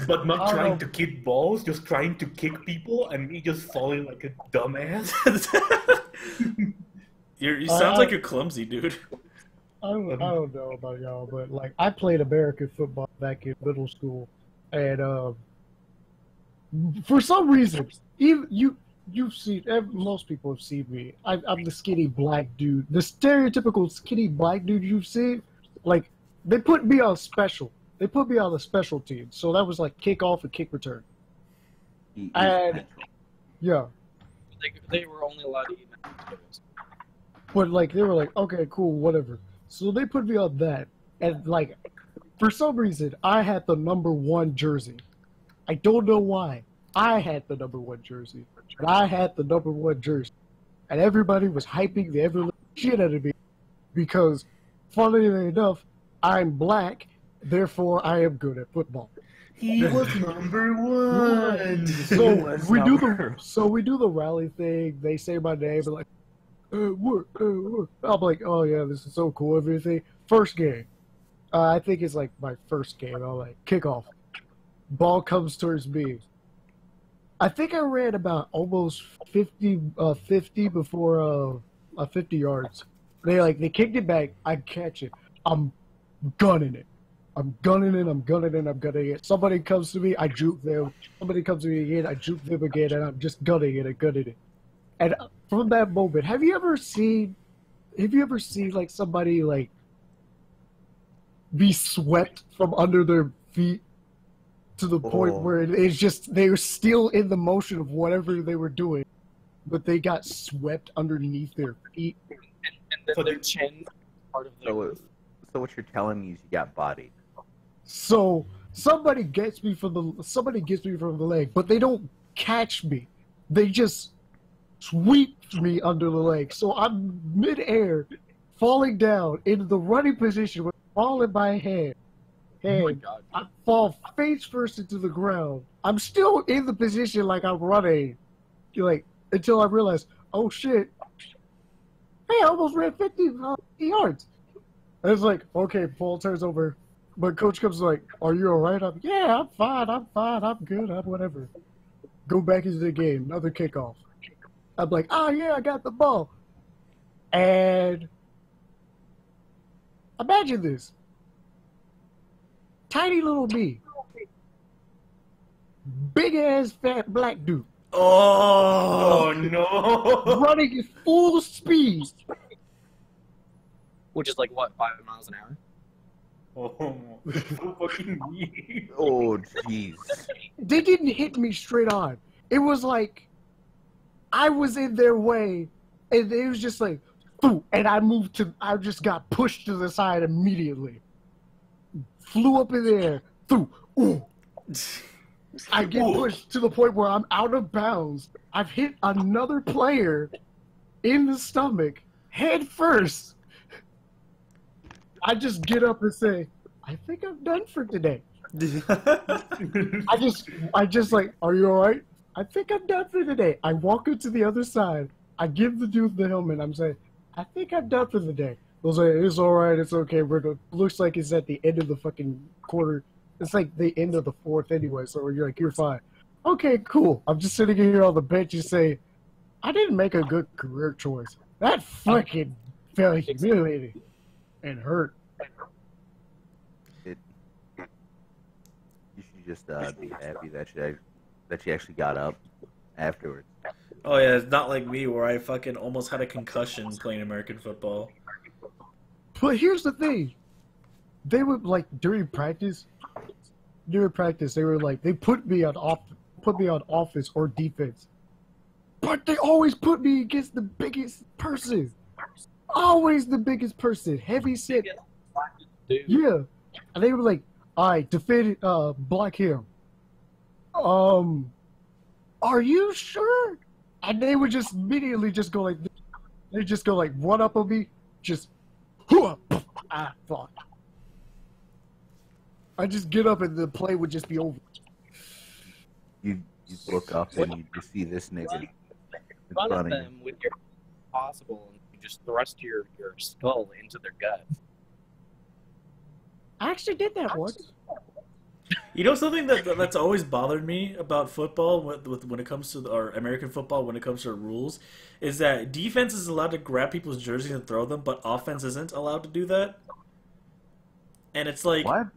Speaker 1: But not
Speaker 3: Oh,
Speaker 1: trying
Speaker 3: no.
Speaker 1: to kick balls, just trying to kick people, and me just falling like a dumbass.
Speaker 2: You sounds like you're clumsy, dude.
Speaker 3: I don't know about y'all, but like I played American football back in middle school, and for some reason, even you've seen most people have seen me. I'm the skinny black dude, the stereotypical skinny black dude you've seen. Like they put me on special. They put me on the special team, so that was like kickoff and kick return. And yeah,
Speaker 5: They were only allowed to eat vegetables.
Speaker 3: but like they were like, okay, cool, whatever. So they put me on that, and like for some reason, I had the #1 jersey. I don't know why. I had the #1 jersey, and I had the #1 jersey, and everybody was hyping the ever shit out of me because, funnily enough, I'm black, therefore I am good at football.
Speaker 1: He was #1.
Speaker 3: So
Speaker 4: was
Speaker 3: we do
Speaker 4: number-
Speaker 3: we do the rally thing. They say my name and like, what? I'm like, oh yeah, this is so cool. Everything. First game, I think it's like my first game. I'm like kickoff. Ball comes towards me. I think I ran about almost 50 before 50 yards. They kicked it back. I catch it. I'm gunning it. I'm gunning it. I'm gunning it. I'm gunning it. Somebody comes to me. I juke them. Somebody comes to me again. I juke them again, and I'm just gunning it and gunning it. And from that moment, have you ever seen like somebody like be swept from under their feet to the point where it's just they were still in the motion of whatever they were doing, but they got swept underneath their feet.
Speaker 5: And then their chin part of their roof.
Speaker 4: So what you're telling me is you got bodied.
Speaker 3: So somebody gets me from the leg, but they don't catch me. They just sweep me under the leg. So I'm midair, falling down into the running position with the ball in my hand.
Speaker 5: Oh my God.
Speaker 3: I fall face first into the ground. I'm still in the position like I'm running, like until I realize, oh shit, hey, I almost ran 50 yards. And it's like, okay, ball turns over. But coach comes like, are you all right? Yeah, I'm fine, I'm good, I'm whatever. Go back into the game, another kickoff. I'm like, oh yeah, I got the ball. And imagine this. Tiny little me. Big ass fat black dude.
Speaker 2: Oh no!
Speaker 3: Running at full speed.
Speaker 5: Which is like, what, 5 miles an hour?
Speaker 1: Oh, so fucking mean.
Speaker 4: Oh, jeez.
Speaker 3: They didn't hit me straight on. It was like I was in their way, and it was just like, boom, and I just got pushed to the side immediately. Flew up in the air, ooh. I get pushed to the point where I'm out of bounds. I've hit another player in the stomach, head first. I just get up and say, I think I'm done for today. I just like, are you all right? I think I'm done for today. I walk into the other side. I give the dude the helmet. I'm saying, I think I'm done for the day. They'll say, it's all right. It's okay. Looks like it's at the end of the fucking quarter. It's like the end of the fourth anyway. So you're like, you're fine. Okay, cool. I'm just sitting here on the bench and say, I didn't make a good career choice. That fucking felt humiliating and hurt.
Speaker 4: You should just be happy that you actually got up afterwards.
Speaker 2: Oh yeah, it's not like me where I fucking almost had a concussion playing American football.
Speaker 3: But here's the thing. They would like during practice, they were like they put me on offense or defense. But they always put me against the biggest person. Always the biggest person. Heavy set. Yeah. And they were like, all right, defend it, block him. Are you sure? And they would just immediately just go like this. They just go like one up on me, just I thought. I just get up and the play would just be over.
Speaker 4: You look up and you just see this nigga in
Speaker 5: Front of
Speaker 4: front of you.
Speaker 5: them with your possible, and you just thrust your skull into their gut.
Speaker 3: I actually did that once.
Speaker 2: You know something that's always bothered me about football when it comes to or American football when it comes to rules is that defense is allowed to grab people's jerseys and throw them, but offense isn't allowed to do that. And it's like
Speaker 4: What?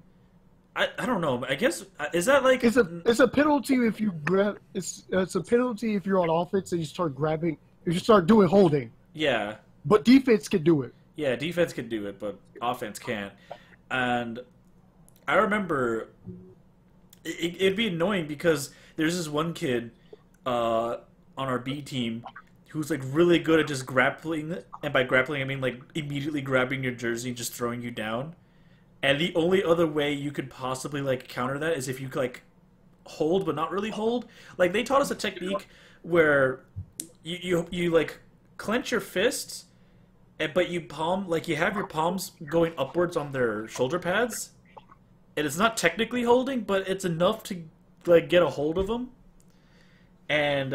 Speaker 2: I don't know. I guess is that like
Speaker 3: It's a penalty if you grab. It's a penalty if you're on offense and you start grabbing. If you start doing holding,
Speaker 2: yeah.
Speaker 3: but defense can do it.
Speaker 2: Yeah, defense can do it, but offense can't. And I remember it'd be annoying because there's this one kid on our B team who's like really good at just grappling, and by grappling I mean like immediately grabbing your jersey and just throwing you down. And the only other way you could possibly like counter that is if you like hold but not really hold. Like they taught us a technique where you like clench your fists, but you have your palms going upwards on their shoulder pads, and it's not technically holding, but it's enough to like get a hold of them. And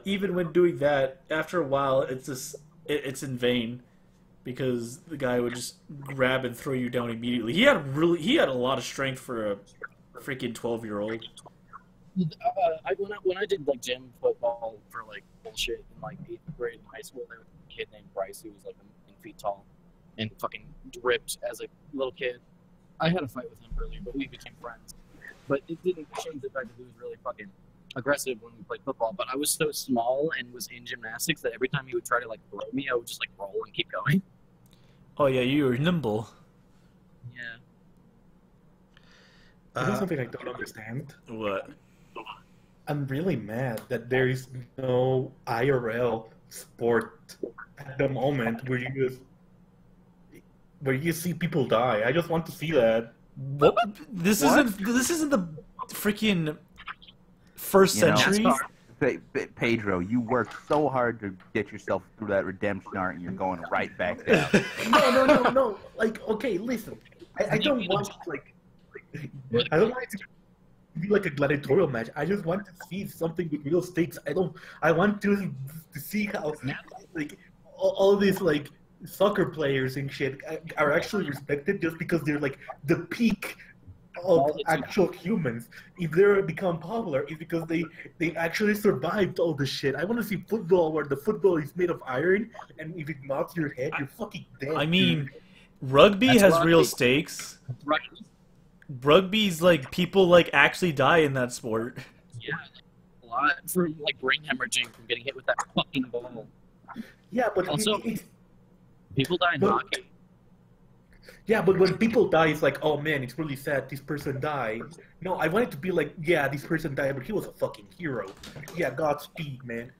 Speaker 2: even when doing that, after a while, it's in vain because the guy would just grab and throw you down immediately. He had a lot of strength for freaking 12-year-old.
Speaker 5: When I did like gym football for like bullshit in like 8th grade in high school, there was a kid named Bryce who was like 1 million feet tall and fucking ripped as a little kid. I had a fight with him earlier, but we became friends. But it didn't change the fact that he was really fucking aggressive when we played football. But I was so small and was in gymnastics that every time he would try to like throw me, I would just like roll and keep going.
Speaker 2: Oh yeah, you were nimble.
Speaker 5: Yeah.
Speaker 1: There's something I don't understand.
Speaker 2: What?
Speaker 1: I'm really mad that there is no IRL sport at the moment where you see people die. I just want to see that.
Speaker 2: What? This isn't the freaking first century.
Speaker 4: Pedro, you worked so hard to get yourself through that redemption arc, and you're going right back down.
Speaker 1: No. Like, okay, listen. I don't want I don't want it to be like a gladiatorial match. I just want to see something with real stakes. I want to see how like all these like soccer players and shit are actually respected just because they're like the peak of actual humans. If they become popular, it's because they actually survived all this shit. I want to see football where the football is made of iron, and if it knocks your head, you're fucking dead.
Speaker 2: I mean, rugby has real stakes. Rugby's like people like actually die in that sport.
Speaker 5: Yeah, a lot from like brain hemorrhaging from getting hit with that fucking ball.
Speaker 1: Yeah, but
Speaker 5: also people die in hockey.
Speaker 1: Yeah, but when people die, it's like, oh man, it's really sad. This person died. No, I want it to be like, yeah, this person died, but he was a fucking hero. Yeah, Godspeed, man.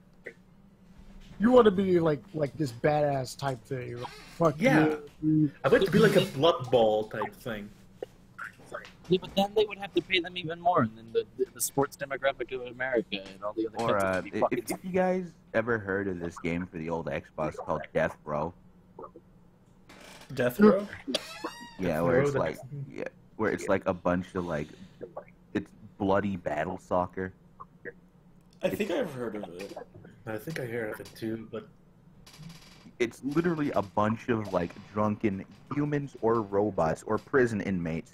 Speaker 3: You want to be like this badass type thing. Like, fuck
Speaker 1: yeah.
Speaker 3: You.
Speaker 1: I want it to be like a blood ball type thing.
Speaker 5: Yeah, but then they would have to pay them even more, and then the sports demographic of America and all the other countries would be
Speaker 4: if you guys ever heard of this game for the old Xbox called Death Row?
Speaker 2: Death Row?
Speaker 4: Yeah, where it's like a bunch of like it's bloody battle soccer.
Speaker 2: I think I've heard of it.
Speaker 1: I think I heard of it too, but
Speaker 4: it's literally a bunch of like drunken humans or robots or prison inmates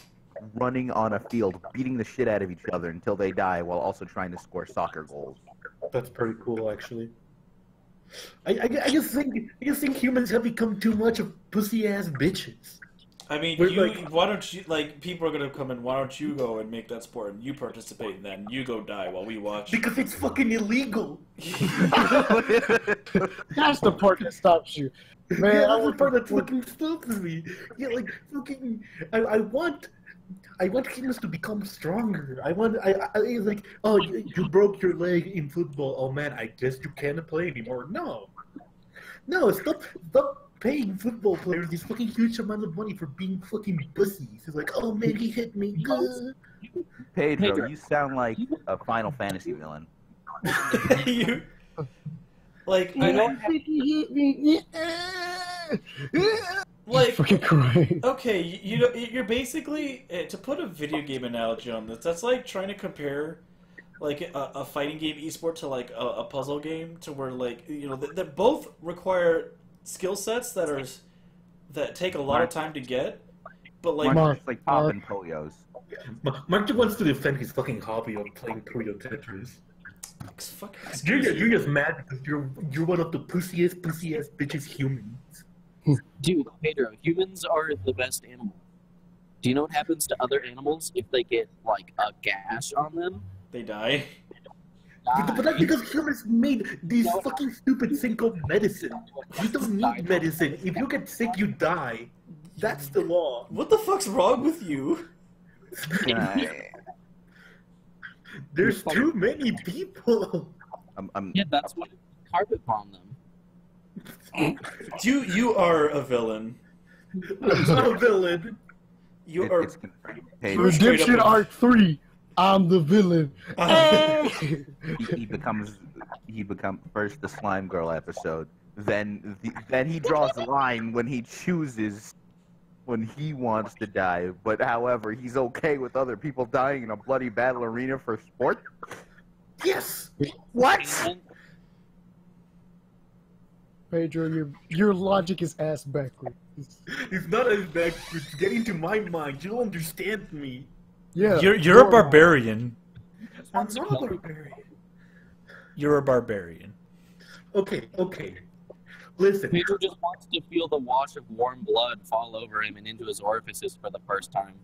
Speaker 4: running on a field, beating the shit out of each other until they die, while also trying to score soccer goals.
Speaker 1: That's pretty cool, actually. I just think humans have become too much of pussy ass bitches.
Speaker 2: I mean, why don't you, like, people are gonna come in, why don't you go and make that sport, and you participate, and then you go die while we watch?
Speaker 1: Because it's fucking illegal!
Speaker 3: That's the part that stops you. Man,
Speaker 1: yeah, that's the part that fucking stops me. Yeah, like, fucking, I want humans to become stronger. I like, oh, you broke your leg in football. Oh man, I guess you can't play anymore. No, stop paying football players these fucking huge amount of money for being fucking pussies. It's like, oh man, he hit me.
Speaker 4: Pedro, you sound like a Final Fantasy villain.
Speaker 2: You, like, like,
Speaker 3: fucking crying.
Speaker 2: Okay, you're basically, to put a video game analogy on this, that's like trying to compare like a fighting game esport to like a puzzle game, to where like, you know, that both require skill sets that take a lot of time to get, but like
Speaker 4: Mark's like popping Poyos.
Speaker 1: Mark wants to defend his fucking hobby of playing Puyo Tetris. You're just mad because you're one of the pussiest bitches humans.
Speaker 5: Dude, Pedro, humans are the best animal. Do you know what happens to other animals if they get, like, a gash on them?
Speaker 2: They die.
Speaker 1: But that's because humans made these fucking stupid thing called medicine. You don't need medicine. If you get sick, you die. That's the law.
Speaker 2: What the fuck's wrong with you?
Speaker 1: There's too many people.
Speaker 5: Yeah, that's why carpet bomb them.
Speaker 2: You are a villain.
Speaker 1: I'm a villain.
Speaker 2: You are.
Speaker 3: Redemption Arc 3. I'm the villain.
Speaker 4: He becomes first the slime girl episode. Then he draws the line when he chooses when he wants to die. But however, he's okay with other people dying in a bloody battle arena for sport.
Speaker 1: Yes.
Speaker 4: What?
Speaker 3: Pedro, your logic is ass backwards.
Speaker 1: It's not as backwards. Get into my mind. You don't understand me.
Speaker 3: Yeah.
Speaker 2: You're a barbarian.
Speaker 1: I'm not a barbarian.
Speaker 2: You're a barbarian.
Speaker 1: Okay. Listen.
Speaker 5: Pedro just wants to feel the wash of warm blood fall over him and into his orifices for the first time.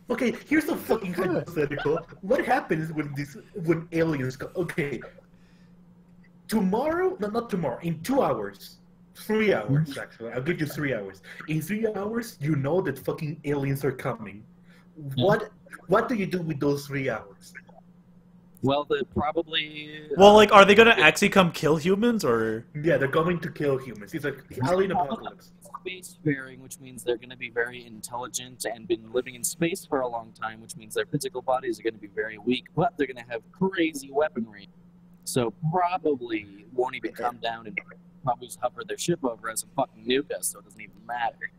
Speaker 1: Okay, here's a fucking hypothetical. What happens when aliens come? Okay. Tomorrow? No, not tomorrow. In 2 hours. 3 hours, actually. I'll give you 3 hours. In 3 hours, you know that fucking aliens are coming. What do you do with those 3 hours?
Speaker 5: Well, they probably.
Speaker 2: Well, like, are they gonna actually come kill humans, or?
Speaker 1: Yeah, they're going to kill humans. It's like alien apocalypse.
Speaker 5: Spacefaring, which means they're going to be very intelligent and been living in space for a long time, which means their physical bodies are going to be very weak, but they're going to have crazy weaponry. So probably won't even come down and probably just hover their ship over us and fucking nuke us, so it doesn't even matter.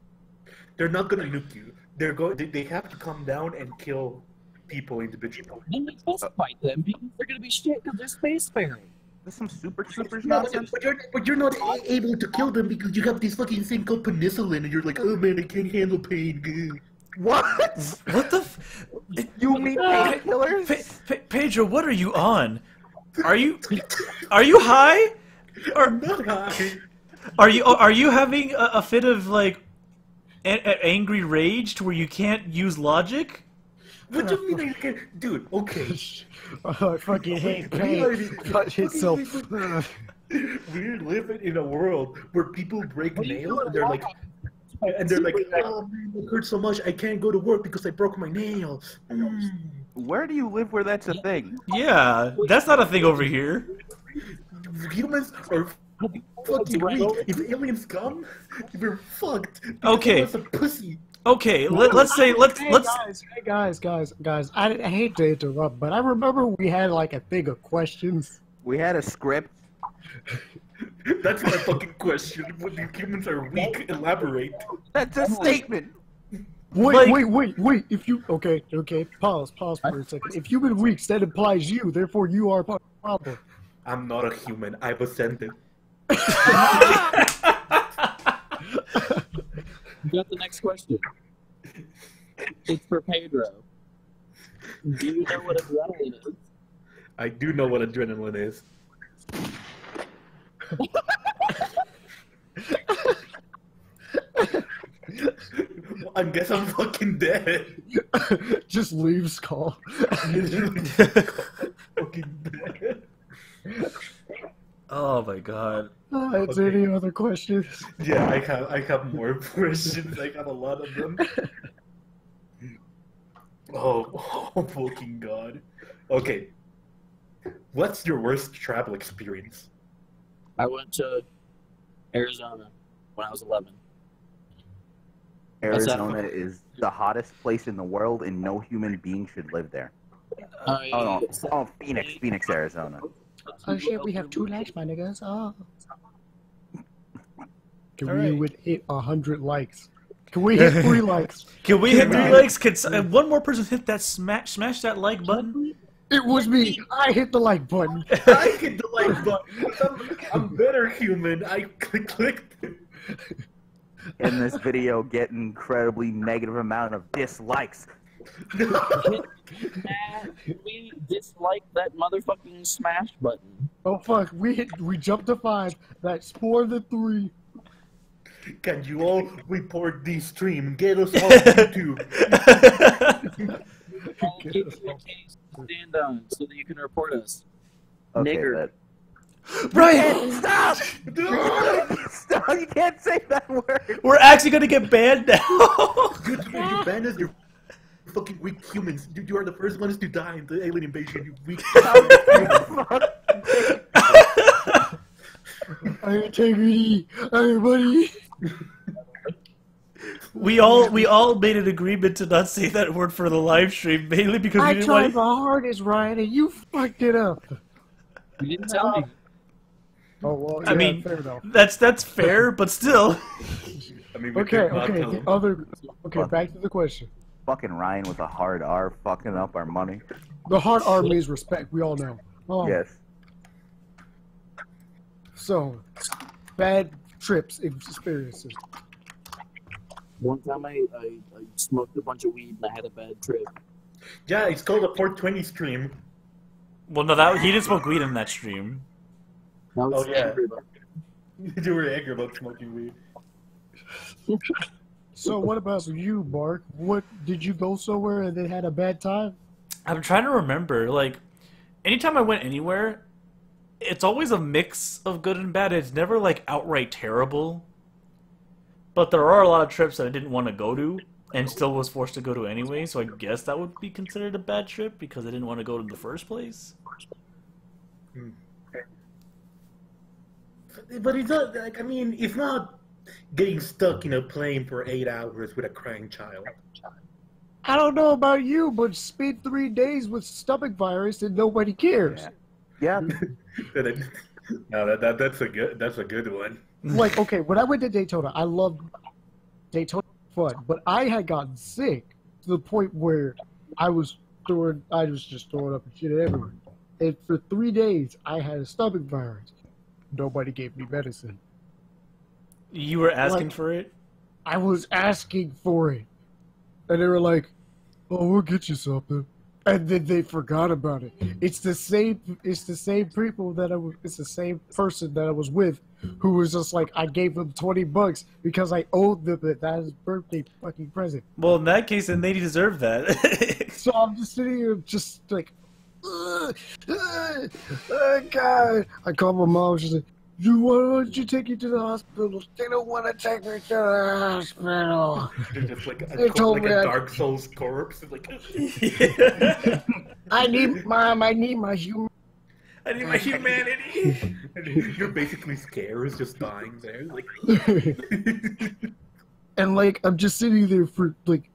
Speaker 1: They're not gonna nuke you. They have to come down and kill people individually.
Speaker 5: Then we fist fight them because they're going to be shit because they're spacefaring.
Speaker 4: This is some Super Troopers
Speaker 1: No,
Speaker 4: nonsense.
Speaker 1: but you're not able to kill them because you have this fucking thing called penicillin, and you're like, oh man, I can't handle pain.
Speaker 4: What?
Speaker 2: What the?
Speaker 4: You mean painkillers?
Speaker 2: Pedro, what are you on? Are you high? Or
Speaker 1: I'm not high.
Speaker 2: are you having a fit of like angry rage to where you can't use logic?
Speaker 1: What do you mean I can't? Dude, okay.
Speaker 3: Oh, I fucking hate pain. Touch itself.
Speaker 1: We're living in a world where people break nails and they're like, oh man, it hurts so much I can't go to work because I broke my nail.
Speaker 4: Where do you live where that's a thing?
Speaker 2: Yeah, that's not a thing over here.
Speaker 1: Humans are fucking weak. If aliens come, we're fucked.
Speaker 2: Okay.
Speaker 1: It's a pussy.
Speaker 2: Okay, let's say let's.
Speaker 3: Hey guys. I hate to interrupt, but I remember we had like a thing of questions.
Speaker 4: We had a script.
Speaker 1: That's not a fucking question. When the humans are weak, elaborate.
Speaker 4: That's a statement.
Speaker 3: Wait. If you okay, pause for a second. If human weaks, that implies you. Therefore, you are a problem.
Speaker 1: I'm not a human. I was sent it.
Speaker 5: You got the next question. It's for Pedro. Do you know what adrenaline is?
Speaker 1: I do know what adrenaline is. I guess I'm fucking dead.
Speaker 3: Just leaves call.
Speaker 1: Fucking dead.
Speaker 2: Oh my god.
Speaker 3: Is there any other questions?
Speaker 1: Yeah, I have more questions. I got a lot of them. Oh fucking god. Okay. What's your worst travel experience?
Speaker 5: I went to Arizona when I was 11.
Speaker 4: Arizona is the hottest place in the world, and no human being should live there. Phoenix, Arizona.
Speaker 3: Oh shit, we have 2 likes, my niggas. Oh. Can
Speaker 2: All
Speaker 3: we
Speaker 2: right.
Speaker 3: hit 100 likes? Can we hit 3 likes?
Speaker 2: Can we hit 3 likes? Can one more person hit that smash that like button?
Speaker 3: It was me. I hit the like button.
Speaker 1: I hit the like button. I'm better human. I clicked it.
Speaker 4: In this video, get incredibly negative amount of dislikes.
Speaker 5: We dislike that motherfucking smash button.
Speaker 3: Oh fuck, we jumped to 5. That's 4 to 3.
Speaker 1: Can you all report this stream? Get us off YouTube.
Speaker 5: I'll give you a case to stand on so that you can report us.
Speaker 4: Okay,
Speaker 5: Nigger.
Speaker 2: Brian,
Speaker 4: Stop! Stop! You can't say that word.
Speaker 2: we're actually gonna get banned now.
Speaker 1: You banned us, you fucking weak humans. You are the first ones to die in the alien invasion, you weak
Speaker 3: Integrity, everybody.
Speaker 2: We all made an agreement to not say that word for the live stream, mainly because we
Speaker 3: I
Speaker 2: didn't
Speaker 3: tried
Speaker 2: want.
Speaker 3: my hardest, Ryan, and you fucked it up.
Speaker 5: You didn't tell me.
Speaker 3: Oh well,
Speaker 2: I
Speaker 3: yeah,
Speaker 2: mean,
Speaker 3: fair enough.
Speaker 2: that's fair, but still.
Speaker 1: I mean, we
Speaker 3: Okay,
Speaker 1: could not tell
Speaker 3: the
Speaker 1: them.
Speaker 3: other. Okay, back to the question.
Speaker 4: Fucking Ryan with a hard R fucking up our money.
Speaker 3: The hard R means respect. We all know.
Speaker 4: Yes.
Speaker 3: So, bad trips experiences.
Speaker 5: One time I smoked a bunch of weed and I had a bad trip.
Speaker 1: Yeah, it's called a 420 stream.
Speaker 2: Well, no, that he didn't smoke weed in that stream.
Speaker 5: Now it's
Speaker 1: Oh, yeah.
Speaker 5: angry about
Speaker 1: You were angry about smoking weed.
Speaker 3: So what about you, Mark? What did you go somewhere and then had a bad time?
Speaker 2: I'm trying to remember. Like, anytime I went anywhere, it's always a mix of good and bad. It's never like outright terrible. But there are a lot of trips that I didn't want to go to and still was forced to go to anyway. So I guess that would be considered a bad trip because I didn't want to go in the first place.
Speaker 1: But it's not, like, I mean, it's not getting stuck in a plane for 8 hours with a crying child.
Speaker 3: I don't know about you, but spent 3 days with stomach virus and nobody cares.
Speaker 4: Yeah.
Speaker 1: No, that's a good one.
Speaker 3: Like, okay, when I went to Daytona, I loved Daytona fun, but I had gotten sick to the point where I was just throwing up and shit everywhere. And for 3 days, I had a stomach virus. Nobody gave me medicine.
Speaker 2: You were asking
Speaker 3: Like-
Speaker 2: for it?
Speaker 3: I was asking for it, and they were like, "Oh, we'll get you something," and then they forgot about it. It's the same people that it's the same person that I was with, who was just like, I gave them $20 because I owed them it. That was his birthday fucking present.
Speaker 2: Well, in that case, then they deserve that.
Speaker 3: So I'm just sitting here, just like, God. I called my mom. She's like, why don't you take you to the hospital? They don't want to take me to the hospital.
Speaker 1: They're just like
Speaker 3: They told me
Speaker 1: a
Speaker 3: I-
Speaker 1: Dark Souls corpse. It's like,
Speaker 3: I need my human.
Speaker 2: I need my humanity.
Speaker 1: you're basically scared, just dying there. Like,
Speaker 3: And like I'm just sitting there for like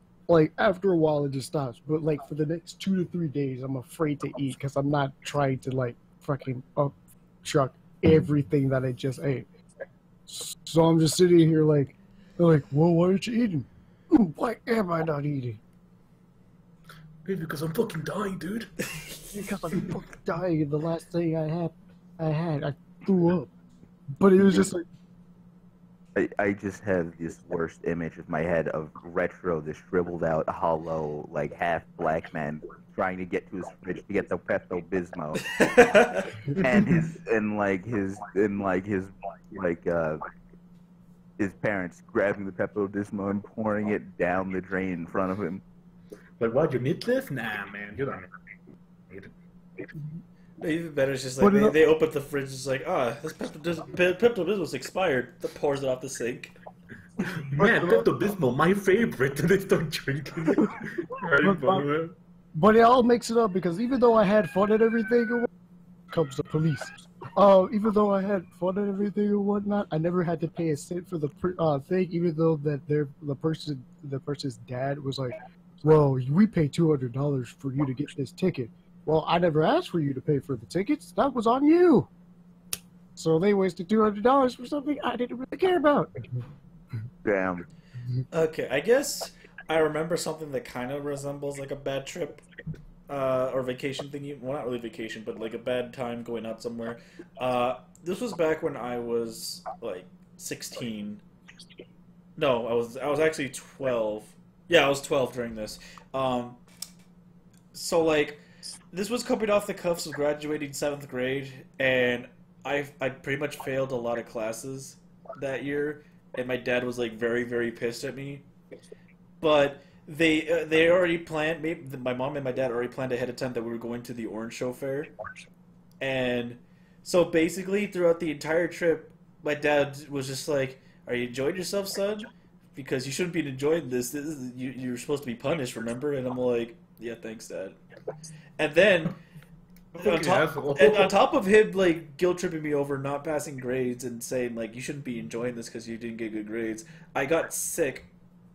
Speaker 3: after a while it just stops. But like for the next 2 to 3 days, I'm afraid to eat because I'm not trying to like fucking upchuck everything that I just ate. So I'm just sitting here like, well, why aren't you eating? Why am I not eating?
Speaker 1: because I'm fucking dying, dude.
Speaker 3: Because I'm fucking dying. And the last thing I threw up. But it was just like,
Speaker 4: I just have this worst image in my head of Retro, this shriveled out, hollow, like half black man trying to get to his fridge to get the Pepto Bismol, and his parents grabbing the Pepto Bismol and pouring it down the drain in front of him.
Speaker 1: Like, what, you need this? Nah, man, you don't need it.
Speaker 2: Even better is just
Speaker 3: What
Speaker 2: like
Speaker 3: did
Speaker 2: they open the fridge. It's like, this Pepto-Bismol's expired. They pours it off the sink.
Speaker 1: Man, Pepto-Bismol, my favorite. And they start drinking it. Right,
Speaker 3: but it all makes it up because even though I had fun and everything, comes the police. Even though I had fun and everything and whatnot, I never had to pay a cent for the thing. Even though that the person's dad was like, "Well, we paid $200 for you to get this ticket." Well, I never asked for you to pay for the tickets. That was on you. So they wasted $200 for something I didn't really care about.
Speaker 4: Damn.
Speaker 2: Okay, I guess I remember something that kind of resembles like a bad trip or vacation thing. Well, not really vacation, but like a bad time going out somewhere. This was back when I was like 16. No, I was actually 12. Yeah, I was 12 during this. So like, this was coming off the cuffs of graduating 7th grade, and I pretty much failed a lot of classes that year, and my dad was like very, very pissed at me. But they already planned. My mom and my dad already planned ahead of time that we were going to the Orange Show Fair, and so basically throughout the entire trip, my dad was just like, "Are you enjoying yourself, son? Because you shouldn't be enjoying this. You're supposed to be punished, remember?" And I'm like, "Yeah, thanks, Dad." And then on top of him like guilt tripping me over not passing grades and saying like you shouldn't be enjoying this because you didn't get good grades, I got sick.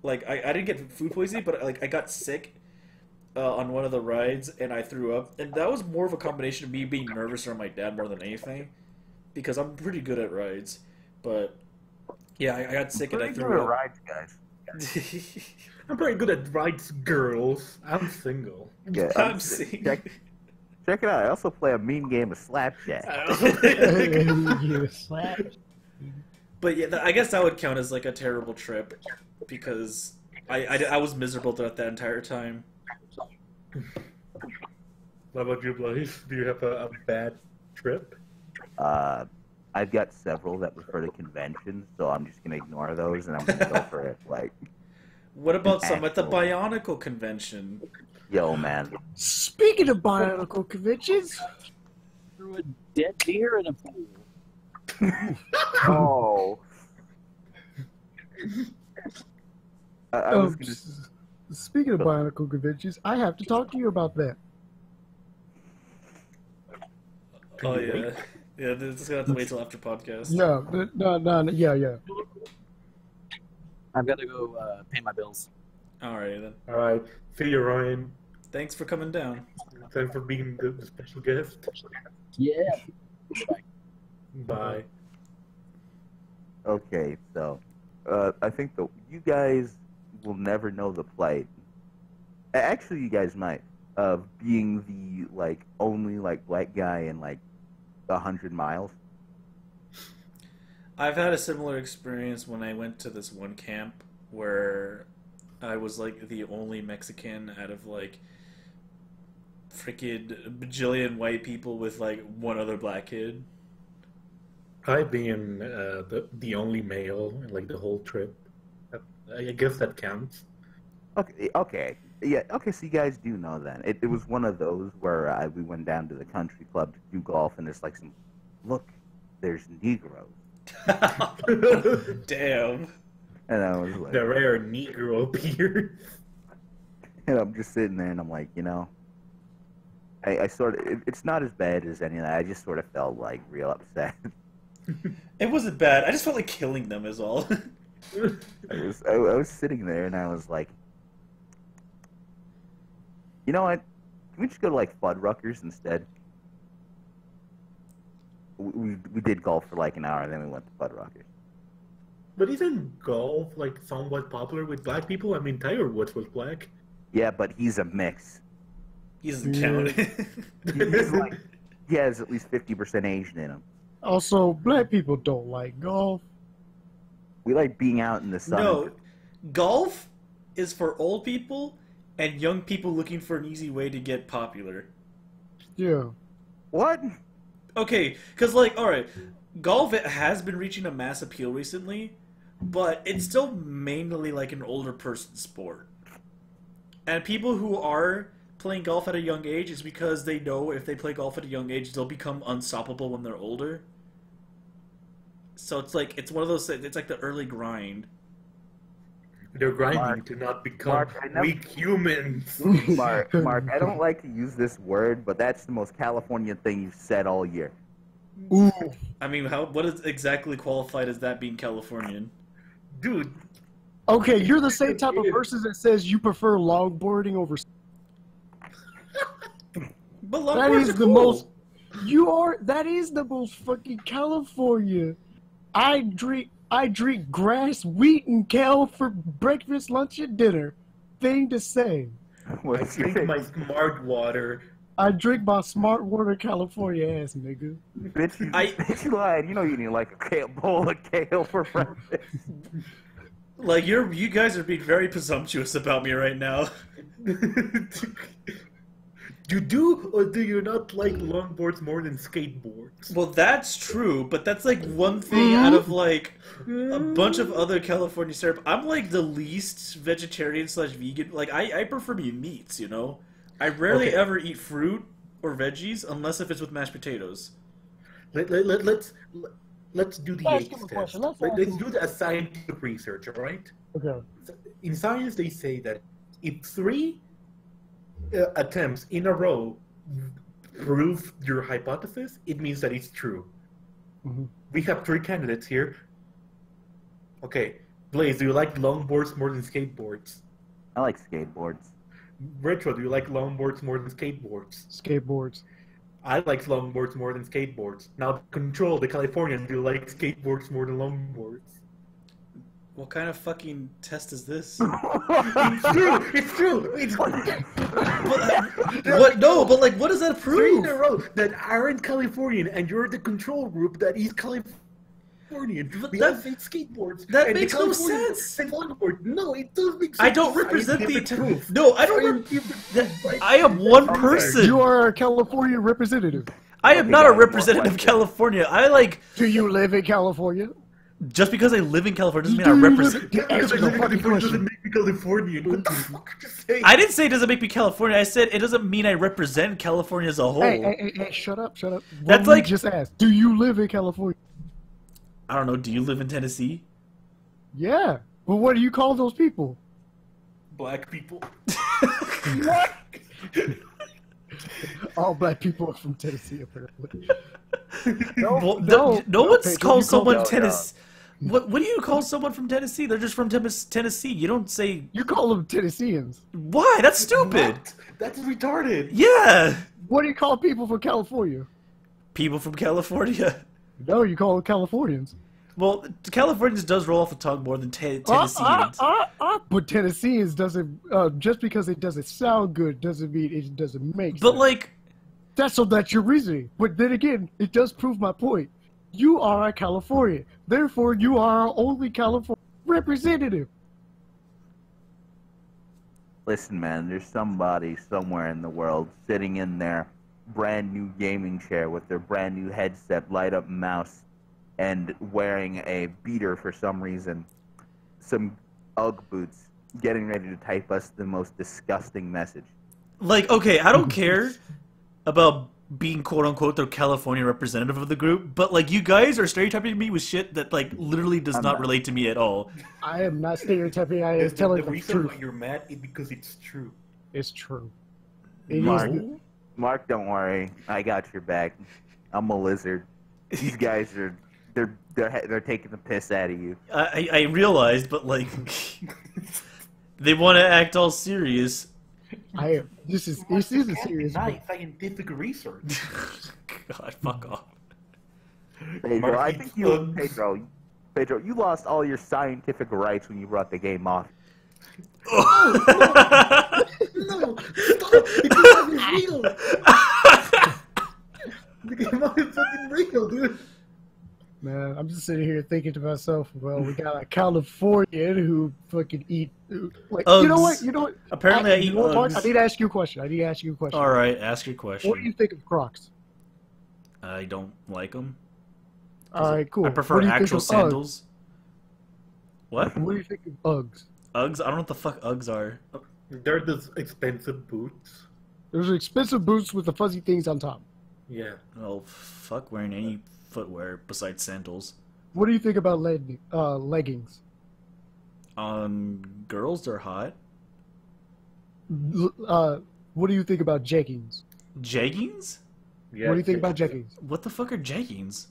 Speaker 2: Like I didn't get food poisoning, but like I got sick on one of the rides and I threw up, and that was more of a combination of me being nervous around my dad more than anything, because I'm pretty good at rides. But yeah, I got sick and I threw up.
Speaker 4: Rides, guys.
Speaker 1: I'm pretty good at rights, girls. I'm single.
Speaker 4: Yeah,
Speaker 2: I'm seeing.
Speaker 4: check it out. I also play a mean game of Slapjack.
Speaker 3: You slapped.
Speaker 2: But yeah, I guess that would count as like a terrible trip. because I was miserable throughout that entire time.
Speaker 1: What about you, Blaze? Do you have a bad trip?
Speaker 4: I've got several that refer to conventions, so I'm just gonna ignore those and I'm gonna go for it. Like,
Speaker 2: What about some at the
Speaker 4: actual-
Speaker 2: Bionicle convention?
Speaker 4: yo, man.
Speaker 3: Speaking of bionicle conventions,
Speaker 5: Threw a dead deer in a pool.
Speaker 4: Oh. I was gonna.
Speaker 3: speaking of bionicle conventions, I have to talk to you about that.
Speaker 2: Oh yeah, yeah. This is gonna have to wait till after podcast.
Speaker 3: No, yeah.
Speaker 5: I've got to go pay my bills.
Speaker 2: Alright then.
Speaker 1: All right. See you, Ryan.
Speaker 2: Thanks for coming down.
Speaker 1: Thanks for being the special guest.
Speaker 5: Yeah.
Speaker 1: Bye.
Speaker 4: Okay, so I think you guys will never know the plight. Actually, you guys might of being the only black guy in 100 miles.
Speaker 2: I've had a similar experience when I went to this one camp where I was the only Mexican out of freaking bajillion white people with one other black kid.
Speaker 1: I being the only male in the whole trip. I guess that counts.
Speaker 4: Okay, yeah, okay. So you guys do know then. It was one of those where we went down to the country club to do golf, and there's there's Negroes,
Speaker 2: Damn.
Speaker 4: and I was like,
Speaker 1: The rare Negro appears.
Speaker 4: and I'm just sitting there, and I'm like, I sort of. It's not as bad as any of that. I just sort of felt real upset.
Speaker 2: It wasn't bad. I just felt like killing them is all.
Speaker 4: I was sitting there, and I was like, you know what? Can we just go to Fuddruckers instead? We did golf for an hour, and then we went to Fuddruckers.
Speaker 1: But isn't golf somewhat popular with black people? I mean, Tiger Woods was black.
Speaker 4: Yeah, but he's a mix.
Speaker 2: He doesn't count.
Speaker 4: He's he has at least 50% Asian in him.
Speaker 3: Also, black people don't like golf.
Speaker 4: We like being out in the sun.
Speaker 2: No, golf is for old people and young people looking for an easy way to get popular.
Speaker 3: Yeah.
Speaker 4: What?
Speaker 2: Okay, because alright, golf has been reaching a mass appeal recently, but it's still mainly an older person sport. And people who are playing golf at a young age is because they know if they play golf at a young age, they'll become unstoppable when they're older. So it's one of those things. It's the early grind.
Speaker 1: They're grinding
Speaker 4: Mark,
Speaker 1: to not become
Speaker 4: Mark, I never-
Speaker 1: weak humans.
Speaker 4: Mark, I don't like to use this word, but that's the most California thing you've said all year.
Speaker 3: Ooh.
Speaker 2: I mean, what is exactly qualified as that being Californian?
Speaker 1: Dude,
Speaker 3: Okay, you're the same type of person that says you prefer longboarding over.
Speaker 2: But
Speaker 3: That
Speaker 2: longboards
Speaker 3: is
Speaker 2: are
Speaker 3: the
Speaker 2: cool.
Speaker 3: most. You are. That is the most fucking California. I drink grass, wheat, and kale for breakfast, lunch, and dinner. Thing to say.
Speaker 1: I
Speaker 4: What's your
Speaker 1: drink my smart water.
Speaker 3: I drink my smart water California ass, nigga.
Speaker 4: bitch? You lied. You know you need a bowl of kale for breakfast.
Speaker 2: You guys are being very presumptuous about me right now.
Speaker 1: You do or do you not like longboards more than skateboards?
Speaker 2: Well, that's true, but that's one thing out of a bunch of other California syrup. I'm the least vegetarian / vegan. I prefer meats, I rarely
Speaker 1: Okay.
Speaker 2: ever eat fruit or veggies unless if it's with mashed potatoes.
Speaker 1: Let's do the
Speaker 3: Let's
Speaker 1: AIDS
Speaker 3: give a
Speaker 1: test.
Speaker 3: question. Let's
Speaker 1: Let's
Speaker 3: ask
Speaker 1: do the scientific research, all right?
Speaker 3: Okay.
Speaker 1: In science, they say that if 3 attempts in a row prove your hypothesis, it means that it's true.
Speaker 3: Mhm.
Speaker 1: We have 3 candidates here. Okay, Blaze, do you like longboards more than skateboards?
Speaker 4: I like skateboards.
Speaker 1: Retro, do you like longboards more than skateboards?
Speaker 3: Skateboards.
Speaker 1: I like longboards more than skateboards. Now, Control, the Californian, do you like skateboards more than longboards?
Speaker 2: What kind of fucking test is this?
Speaker 1: It's true! It's true! It's
Speaker 2: What? No, but what does that
Speaker 1: 3 in
Speaker 2: prove?
Speaker 1: a row that aren't Californian, and you're the control group that is Californian. Californian.
Speaker 2: But
Speaker 1: We
Speaker 2: that-
Speaker 1: all say skateboards.
Speaker 2: that
Speaker 1: and the
Speaker 2: makes no
Speaker 1: Californians
Speaker 2: sense.
Speaker 1: say longboard. No, it does make sense.
Speaker 2: I don't represent the
Speaker 1: Scientific proof.
Speaker 2: No, I don't.
Speaker 1: Scientific-
Speaker 2: I am one
Speaker 4: Okay.
Speaker 2: person.
Speaker 3: You are a California representative.
Speaker 2: I am
Speaker 4: Okay,
Speaker 2: not a
Speaker 4: guys, more
Speaker 2: representative of
Speaker 4: questions.
Speaker 2: California. I like
Speaker 3: Do you live in California?
Speaker 2: just because I live in California doesn't mean
Speaker 3: Do
Speaker 2: I
Speaker 3: you
Speaker 2: represent.
Speaker 3: live-
Speaker 1: Because
Speaker 3: Answer
Speaker 1: I
Speaker 3: the
Speaker 1: live in
Speaker 3: fucking
Speaker 1: California doesn't
Speaker 3: question.
Speaker 1: make me Californian. What the fuck are you saying?
Speaker 2: I didn't say it doesn't make me California. I said it doesn't mean I represent California as a whole.
Speaker 3: Hey, shut up, shut up.
Speaker 2: That's
Speaker 3: What we
Speaker 2: like-
Speaker 3: just asked. Do you live in California?
Speaker 2: I don't know. Do you live in Tennessee?
Speaker 3: Yeah. Well, what do you call those people?
Speaker 1: Black people.
Speaker 3: What? All black people are from Tennessee, apparently.
Speaker 2: Well,
Speaker 3: no,
Speaker 2: no one
Speaker 3: Pedro,
Speaker 2: calls
Speaker 3: you
Speaker 2: someone
Speaker 4: call-
Speaker 2: Tennessee. What do you call someone from Tennessee? They're just from Tennessee. You don't say
Speaker 3: You call them Tennesseans.
Speaker 2: why. That's stupid.
Speaker 1: What? That's retarded.
Speaker 2: Yeah,
Speaker 3: What do you call people from California?
Speaker 2: people from California.
Speaker 3: No, you call them Californians.
Speaker 2: Well, Californians does roll off the tongue more than Tennesseans.
Speaker 3: But Tennesseans doesn't, just because it doesn't sound good doesn't mean it doesn't make
Speaker 2: But
Speaker 3: sense.
Speaker 2: like,
Speaker 3: That's your reasoning. But then again, it does prove my point. You are a Californian. Therefore, you are our only California representative.
Speaker 4: Listen, man, there's somebody somewhere in the world sitting in their brand new gaming chair with their brand new headset, light up mouse, and wearing a beater for some reason, some UGG boots, getting ready to type us the most disgusting message.
Speaker 2: okay, I don't care about being quote unquote the California representative of the group, but like you guys are stereotyping me with shit that like literally does not relate to me at all.
Speaker 3: I am not stereotyping. I am
Speaker 1: The
Speaker 3: telling the
Speaker 1: reason
Speaker 3: truth.
Speaker 1: why you're mad is because it's true.
Speaker 3: It's true. It
Speaker 4: Mark,
Speaker 3: is.
Speaker 4: Mark, don't worry, I got your back. I'm a lizard. These guys are they're taking the piss out of you.
Speaker 2: I realized, but like they want to act all serious.
Speaker 3: I am. This is a serious.
Speaker 1: Deny scientific research.
Speaker 2: God, fuck off.
Speaker 4: Pedro,
Speaker 1: Mark
Speaker 4: I
Speaker 1: eats
Speaker 4: think you,
Speaker 1: bugs.
Speaker 4: Pedro, you lost all your scientific rights when you brought the game off.
Speaker 1: No, stop! The game is real. The game is fucking real, dude.
Speaker 3: Man, I'm just sitting here thinking to myself, well, we got a Californian who fucking eat. Like, you know what?
Speaker 2: Uggs.
Speaker 3: You know what?
Speaker 2: Apparently I eat
Speaker 3: you know what, Mark?
Speaker 2: Uggs.
Speaker 3: I need to ask you a question.
Speaker 2: All right, ask your question.
Speaker 3: What do you think of Crocs?
Speaker 2: I don't like them.
Speaker 3: All right, cool.
Speaker 2: I prefer
Speaker 3: What do you think
Speaker 2: actual
Speaker 3: of Uggs?
Speaker 2: sandals. What?
Speaker 3: What do you think of Uggs?
Speaker 2: Uggs? I don't know what the fuck Uggs are.
Speaker 1: They're those expensive boots.
Speaker 3: Those are expensive boots with the fuzzy things on top.
Speaker 1: Yeah.
Speaker 2: Oh, fuck wearing any footwear besides sandals.
Speaker 3: What do you think about leggings?
Speaker 2: Girls are hot.
Speaker 3: What do you think about jeggings?
Speaker 2: Jeggings?
Speaker 1: Yeah.
Speaker 3: What do you think about jeggings?
Speaker 2: What the fuck are jeggings?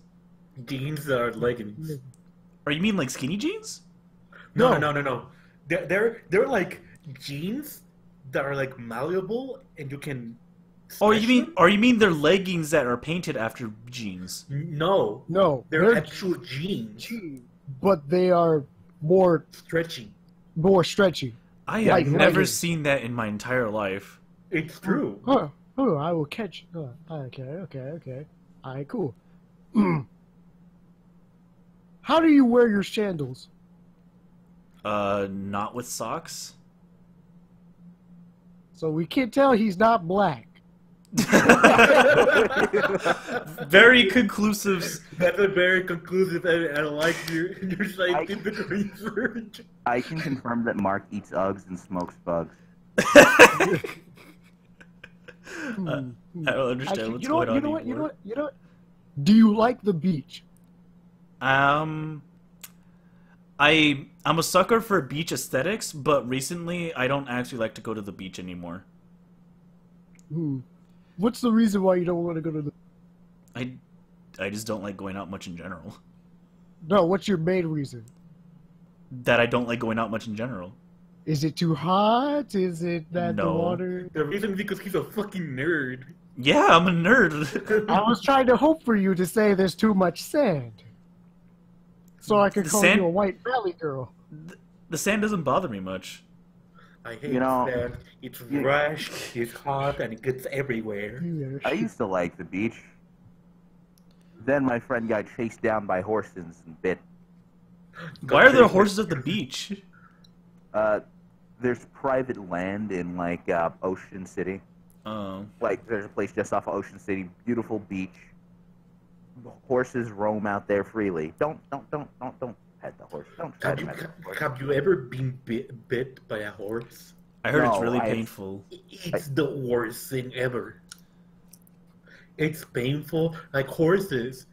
Speaker 1: Jeans are leggings.
Speaker 2: Or you mean like skinny jeans?
Speaker 1: No,
Speaker 3: No.
Speaker 1: no. They're like jeans that are like malleable and you can.
Speaker 2: Or
Speaker 1: stretch them.
Speaker 2: you mean they're leggings that are painted after jeans?
Speaker 1: No,
Speaker 3: No,
Speaker 1: they're actual jeans.
Speaker 3: but they are more
Speaker 1: Stretchy.
Speaker 3: stretchy.
Speaker 2: I have
Speaker 3: Like
Speaker 2: never
Speaker 3: leggings.
Speaker 2: seen that in my entire life.
Speaker 1: It's true.
Speaker 3: Oh, I will catch. Okay. All right, cool. How do you wear your sandals?
Speaker 2: Not with socks.
Speaker 3: So we can tell he's not black.
Speaker 2: Very conclusive.
Speaker 1: That's a very conclusive, and I like your scientific research.
Speaker 4: I can confirm that Mark eats Uggs and smokes bugs.
Speaker 2: I don't understand
Speaker 3: Actually,
Speaker 2: what's
Speaker 3: you know
Speaker 2: going on
Speaker 3: what?
Speaker 2: anymore.
Speaker 3: You know what? Do you like the beach?
Speaker 2: I'm a sucker for beach aesthetics, but recently I don't actually like to go to the beach anymore.
Speaker 3: What's the reason why you don't want to go to the?
Speaker 2: I just don't like going out much in general.
Speaker 3: No, what's your main reason?
Speaker 2: That I don't like going out much in general.
Speaker 3: Is it too hot? Is it that the
Speaker 2: No.
Speaker 3: water?
Speaker 1: The reason is because he's a fucking nerd.
Speaker 2: Yeah, I'm a nerd.
Speaker 3: I was trying to hope for you to say there's too much sand, so I could
Speaker 2: The
Speaker 3: call
Speaker 2: sand-
Speaker 3: you a white valley girl.
Speaker 2: The sand doesn't bother me much.
Speaker 1: I hate
Speaker 4: You know,
Speaker 1: that. It's rash, it's hot, and it gets everywhere.
Speaker 4: I used to like the beach. Then my friend got chased down by horses and bit.
Speaker 2: Why are there horses at the beach?
Speaker 4: There's private land in like Ocean City.
Speaker 2: Oh.
Speaker 4: Like there's a place just off of Ocean City, beautiful beach. Horses roam out there freely. Don't pet the horse. Don't try to pet the horse.
Speaker 1: Have you ever been bit by a horse?
Speaker 2: I heard it's
Speaker 4: No,
Speaker 2: really
Speaker 4: I've-
Speaker 2: painful.
Speaker 1: It's the worst thing ever. It's painful. Like horses,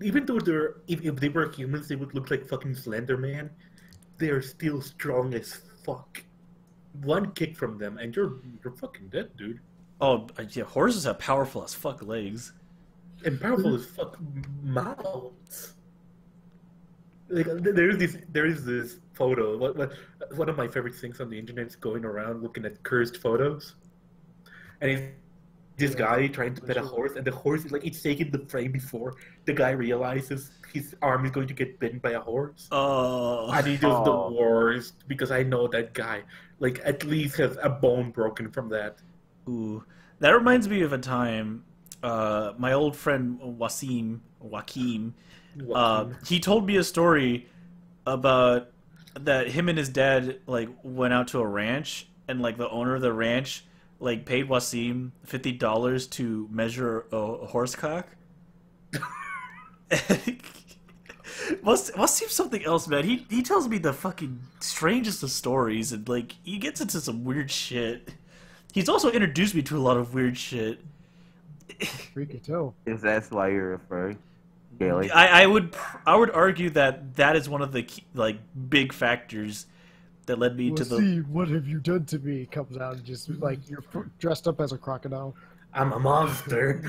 Speaker 1: even though if they were humans, they would look like fucking Slender Man. They're still strong as fuck. One kick from them, and you're fucking dead, dude.
Speaker 2: Oh, yeah, horses have powerful as fuck legs.
Speaker 1: And powerful as fuck mouths. Like there is this photo. One of my favorite things on the internet is going around looking at cursed photos, and it's this guy trying to pet a horse, and the horse is like it's taking the frame before the guy realizes his arm is going to get bitten by a horse.
Speaker 2: Oh.
Speaker 1: And he does the worst because I know that guy. Like at least has a bone broken from that.
Speaker 2: Ooh. That reminds me of a time, my old friend Joaquim, he told me a story about that him and his dad like went out to a ranch, and like the owner of the ranch like paid Wasim $50 to measure a horse cock. Wasim's something else, man. He tells me the fucking strangest of stories, and like he gets into some weird shit. He's also introduced me to a lot of weird shit.
Speaker 3: Freaky too.
Speaker 4: Is that why you're a furry, Gailey?
Speaker 2: I would argue that that is one of the key, like big factors that led me
Speaker 3: Well,
Speaker 2: to the.
Speaker 3: see, what have you done to me? Comes out and just like you're dressed up as a crocodile.
Speaker 1: I'm a monster.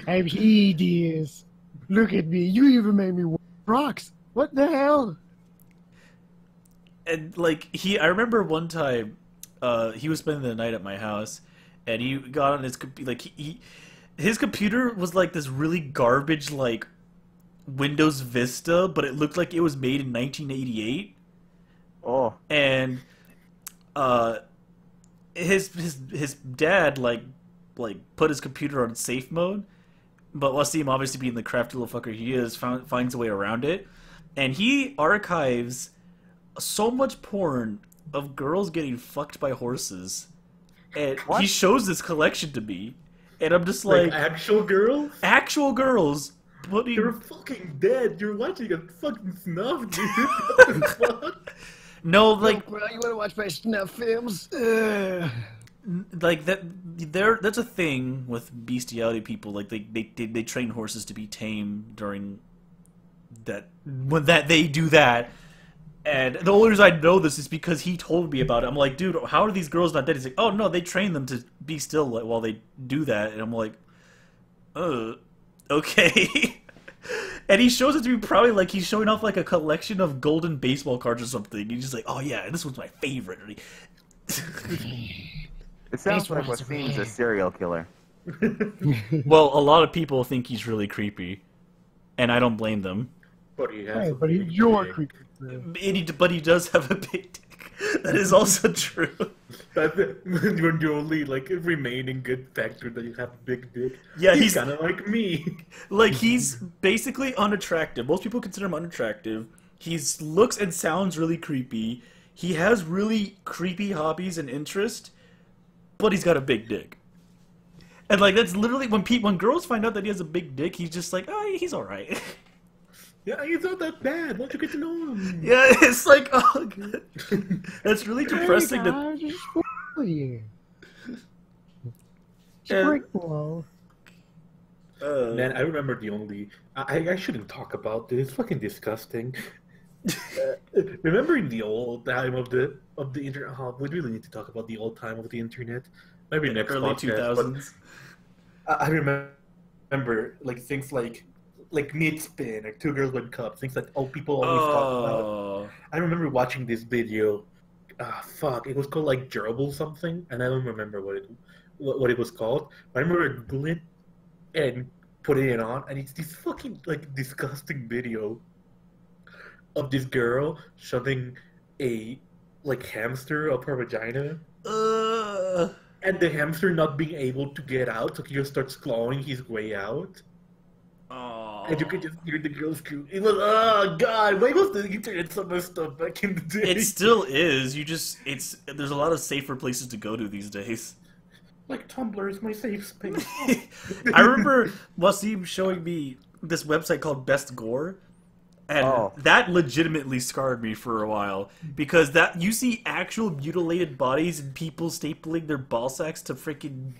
Speaker 3: I'm hideous. Look at me. You even made me wear rocks. What the hell?
Speaker 2: And like I remember one time, he was spending the night at my house, and he got on his his computer was like this really garbage like Windows Vista, but it looked like it was made in 1988.
Speaker 4: Oh,
Speaker 2: And his dad like put his computer on safe mode, but Wasim, obviously being the crafty little fucker he is, finds a way around it, and he archives so much porn of girls getting fucked by horses, and
Speaker 4: What?
Speaker 2: he shows this collection to me, and I'm just
Speaker 1: Like
Speaker 2: like
Speaker 1: actual girls?
Speaker 2: actual girls putting.
Speaker 1: You're fucking dead. You're watching a fucking snuff, dude. What the fuck?
Speaker 2: No, like
Speaker 3: Well, you want to watch my snuff films?
Speaker 2: like that that's a thing with bestiality people. Like they train horses to be tame during that when that they do that. And the only reason I know this is because he told me about it. I'm like, dude, how are these girls not dead? He's like, oh no, they train them to be still while they do that. And I'm like, okay. And he shows it to me probably like he's showing off like a collection of golden baseball cards or something. He's just like, oh yeah, this was my favorite.
Speaker 4: it sounds like
Speaker 3: Baseball's
Speaker 4: Wasim's a
Speaker 3: rad.
Speaker 4: serial killer.
Speaker 2: Well, a lot of people think he's really creepy, and I don't blame them.
Speaker 1: But he has
Speaker 3: Hey,
Speaker 1: a
Speaker 3: but
Speaker 1: big
Speaker 3: you're
Speaker 1: dick.
Speaker 3: creepy. Man.
Speaker 2: But he does have a big dick. That is also true.
Speaker 1: That's the only like remaining good factor that you have a big dick.
Speaker 2: Yeah,
Speaker 1: he's
Speaker 2: he's
Speaker 1: kind of like me.
Speaker 2: like he's basically unattractive. Most people consider him unattractive. He looks and sounds really creepy. He has really creepy hobbies and interests, but he's got a big dick. And like that's literally when girls find out that he has a big dick, he's just like, oh, he's all right.
Speaker 1: Yeah, he's not that bad. Once you get to know him.
Speaker 2: Yeah, it's like, oh, good. That's really depressing.
Speaker 3: Hey,
Speaker 2: To,
Speaker 3: guys, just for you.
Speaker 2: Yeah.
Speaker 3: Sprinkle.
Speaker 1: Man, I remember the only. I shouldn't talk about this. It's fucking disgusting. Remember in the old time of the internet? Oh, we really need to talk about the old time of the internet. Maybe next
Speaker 2: early
Speaker 1: podcast. But
Speaker 2: 2000s.
Speaker 1: I remember like things like Mid Spin or Two Girls One Cup. Things that old people always talk about.
Speaker 2: Oh,
Speaker 1: I remember watching this video. Fuck, it was called like Gerbil something, and I don't remember what it was called. But I remember Googling it and putting it on, and it's this fucking like disgusting video of this girl shoving a like hamster up her vagina, and the hamster not being able to get out, so he just starts clawing his way out. and you could just hear the girls scream. It was, oh god, why was the internet so messed up back in the day?
Speaker 2: It still is. There's a lot of safer places to go to these days.
Speaker 1: Like Tumblr is my safe space.
Speaker 2: I remember Wasim showing me this website called Best Gore, and that legitimately scarred me for a while because that you see actual mutilated bodies and people stapling their ball sacks to freaking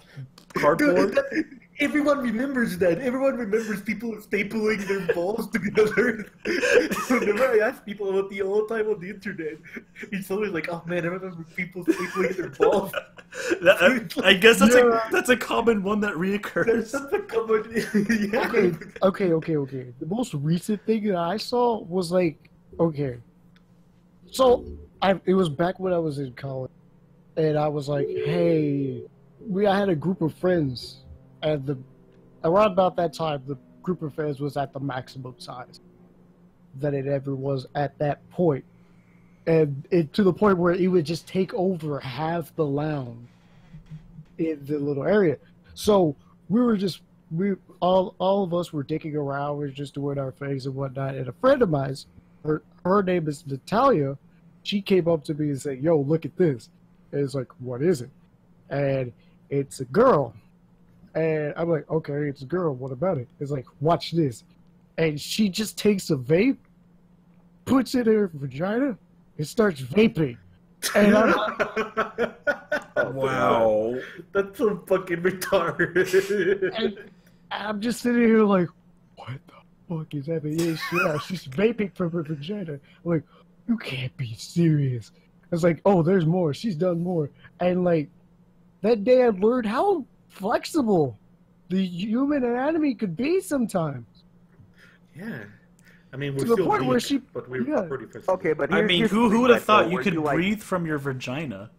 Speaker 2: cardboard.
Speaker 1: Dude, everyone remembers that. Everyone remembers people stapling their balls together. Whenever I ask people about the old time on the internet, it's always like, "Oh man, I remember people stapling their balls."
Speaker 2: I guess that's a common one that reoccurs.
Speaker 1: That's a common. Yeah.
Speaker 3: Okay. The most recent thing that I saw was like, okay, so it was back when I was in college, and I was like, hey, I had a group of friends, and around about that time, the group of friends was at the maximum size that it ever was at that point. And to the point where it would just take over half the lounge in the little area. So all of us were dicking around, we were just doing our things and whatnot. And a friend of mine, her name is Natalia, she came up to me and said, "Yo, look at this." And it's like, "What is it?" And it's a girl. And I'm like, "Okay, it's a girl. What about it?" It's like, "Watch this." And she just takes a vape, puts it in her vagina, and starts vaping. And I'm like,
Speaker 2: wow.
Speaker 1: That's so fucking retarded.
Speaker 3: And I'm just sitting here like, what the fuck is happening? Yeah, she's vaping from her vagina. I'm like, you can't be serious. I was like, oh, there's more. She's done more. And like, that day I learned how flexible the human anatomy could be sometimes.
Speaker 1: Yeah. I mean, we're
Speaker 3: To the
Speaker 1: still
Speaker 3: point
Speaker 1: weak,
Speaker 3: where she,
Speaker 1: but we're
Speaker 3: yeah.
Speaker 1: pretty physical.
Speaker 4: Okay, but
Speaker 2: I mean,
Speaker 4: here's
Speaker 2: who
Speaker 4: the
Speaker 2: would
Speaker 4: thing,
Speaker 2: have thought
Speaker 4: though.
Speaker 2: you
Speaker 4: Were
Speaker 2: could
Speaker 4: like,
Speaker 2: breathe from your vagina?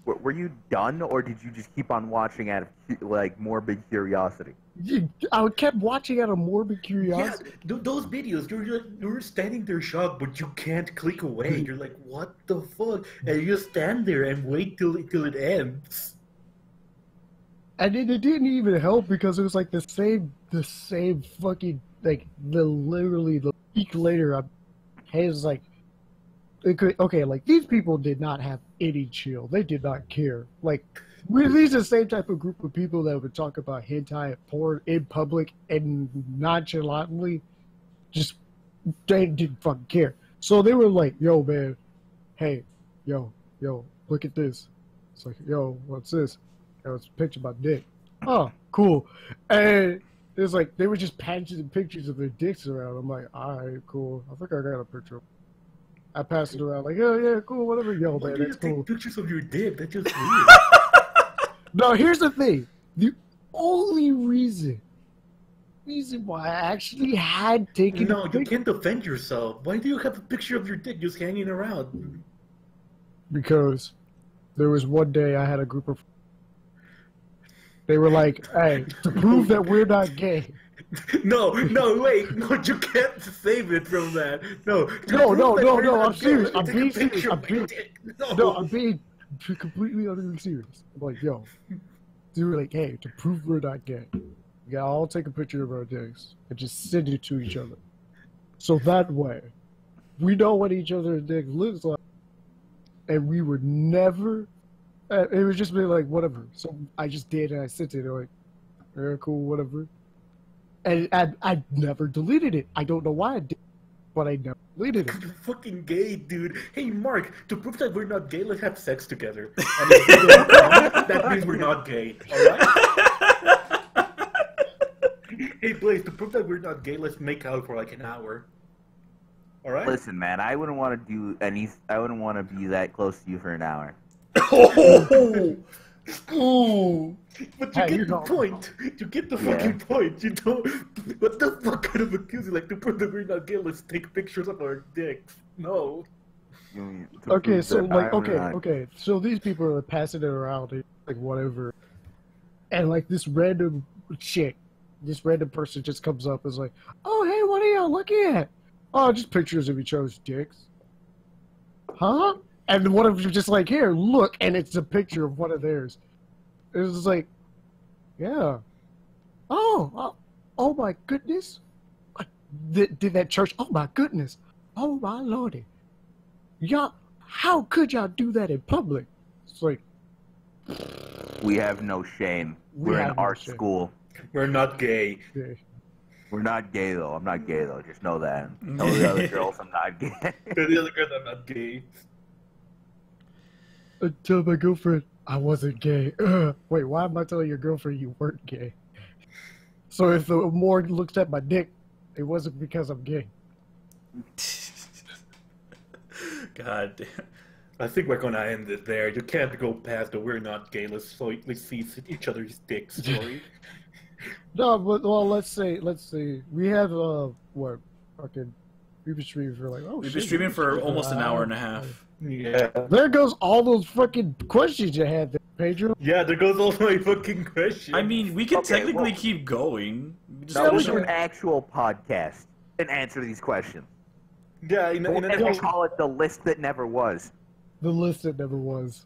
Speaker 4: were you done, or did you just keep on watching out of like morbid curiosity?
Speaker 3: I kept watching out of morbid
Speaker 1: Yeah,
Speaker 3: curiosity.
Speaker 1: those videos, you're standing there shocked, but you can't click away. You're like, what the fuck? And you just stand there and wait till it ends.
Speaker 3: And it didn't even help because it was like the same fucking, like, literally the week later, it was like, okay, like, these people did not have any chill. They did not care. Like, these are the same type of group of people that would talk about hentai porn in public and nonchalantly just, they didn't fucking care. So they were like, yo, man, hey, yo, look at this. It's like, yo, what's this? Yo, it's a picture of my dick. Oh, cool. And it's like, they were just painting pictures of their dicks around. I'm like, all right, cool. I think I got a picture. I passed it around like, oh, yeah, cool, whatever. Yo,
Speaker 1: Why
Speaker 3: man,
Speaker 1: do you
Speaker 3: that's
Speaker 1: take
Speaker 3: cool.
Speaker 1: pictures of your dick? That's just weird.
Speaker 3: No, here's the thing. The only reason why I actually had taken
Speaker 1: No,
Speaker 3: a
Speaker 1: you
Speaker 3: picture,
Speaker 1: can't defend yourself. Why do you have a picture of your dick just hanging around?
Speaker 3: because there was one day I had a group of, they were like, hey, to prove that we're not gay.
Speaker 1: No, wait, no, you can't save it from that. No,
Speaker 3: No, I'm serious. I'm
Speaker 1: Take a
Speaker 3: being
Speaker 1: picture
Speaker 3: serious.
Speaker 1: of my dick.
Speaker 3: No, I'm being completely utterly serious. I'm like, yo, they were like, hey, to prove we're not gay, we gotta all take a picture of our dicks and just send it to each other. So that way, we know what each other's dick looks like, and we would never. It would just be like whatever. So I just did, and I sent it. They're like, yeah, cool, whatever. And I never deleted it. I don't know why I did, but I never deleted it.
Speaker 1: You're fucking gay, dude. Hey, Mark, to prove that we're not gay, let's have sex together. And if we don't come, that means we're not gay. Alright? Hey, Blaze, to prove that we're not gay, let's make out for like an hour. Alright?
Speaker 4: Listen, man, I wouldn't want to do any. I wouldn't want to be that close to you for an hour.
Speaker 1: Oh! Ooh! But you
Speaker 3: Hey,
Speaker 1: get
Speaker 3: you
Speaker 1: the
Speaker 3: know.
Speaker 1: point. You get the fucking point. You don't. What the fuck kind of accuse you? Like, to prove that we're not gay, let's take pictures of our dicks. No.
Speaker 4: You mean, to
Speaker 3: Okay,
Speaker 4: prove
Speaker 3: so
Speaker 4: that
Speaker 3: like,
Speaker 4: I'm not-
Speaker 3: okay. So these people are passing it around, like whatever, and like this random chick, this random person just comes up and is like, "Oh, hey, what are y'all looking at? Oh, just pictures of each other's dicks." Huh? And one of them just like, "Here, look," and it's a picture of one of theirs. It was like, yeah. Oh my goodness. did that church. Oh my goodness. Oh my lordy. Y'all, how could y'all do that in public? It's like,
Speaker 4: We have no shame.
Speaker 3: We
Speaker 4: We're in
Speaker 3: have no
Speaker 4: art
Speaker 3: shame.
Speaker 4: school.
Speaker 1: We're not gay.
Speaker 3: yeah.
Speaker 4: We're not gay though. I'm not gay though. Just know that. Tell the other girls I'm not gay.
Speaker 1: To the other girls, I'm not gay.
Speaker 3: Tell my girlfriend I wasn't gay. Wait, why am I telling your girlfriend you weren't gay? So if the morgue looks at my dick, it wasn't because I'm gay.
Speaker 2: God damn.
Speaker 1: I think we're gonna end it there. You can't go past the "we're not gay." Let's see each other's dicks story.
Speaker 3: No, but well, let's say we have what fucking we've been streaming for like
Speaker 2: We've been streaming for almost an hour and a half.
Speaker 1: Yeah.
Speaker 3: There goes all those fucking questions you had there, Pedro.
Speaker 1: Yeah, there goes all my fucking questions.
Speaker 2: I mean, we can
Speaker 4: Okay,
Speaker 2: technically
Speaker 4: well-
Speaker 2: keep going. We just
Speaker 4: No,
Speaker 2: gotta
Speaker 4: we
Speaker 2: show-
Speaker 4: do an actual podcast and answer these questions.
Speaker 1: yeah, in
Speaker 4: And
Speaker 1: an
Speaker 4: we'll call it the list that never was.
Speaker 3: The list that never was.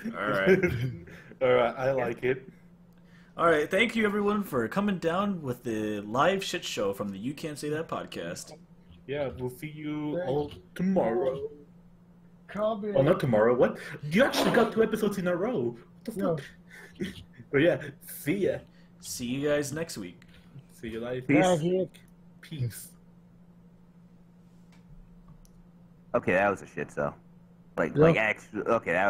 Speaker 2: All right.
Speaker 1: All right, I like it.
Speaker 2: All right. Thank you, everyone, for coming down with the live shit show from the You Can't Say That podcast.
Speaker 1: Yeah, we'll see you all tomorrow.
Speaker 3: Comment.
Speaker 1: Oh, not tomorrow. What? You actually got 2 episodes in a row. What the fuck? But yeah, see ya.
Speaker 2: See you guys next week.
Speaker 1: See you later.
Speaker 4: Peace.
Speaker 1: Peace.
Speaker 4: Okay, that was a shit. So,
Speaker 3: Yeah.
Speaker 4: actually, okay, that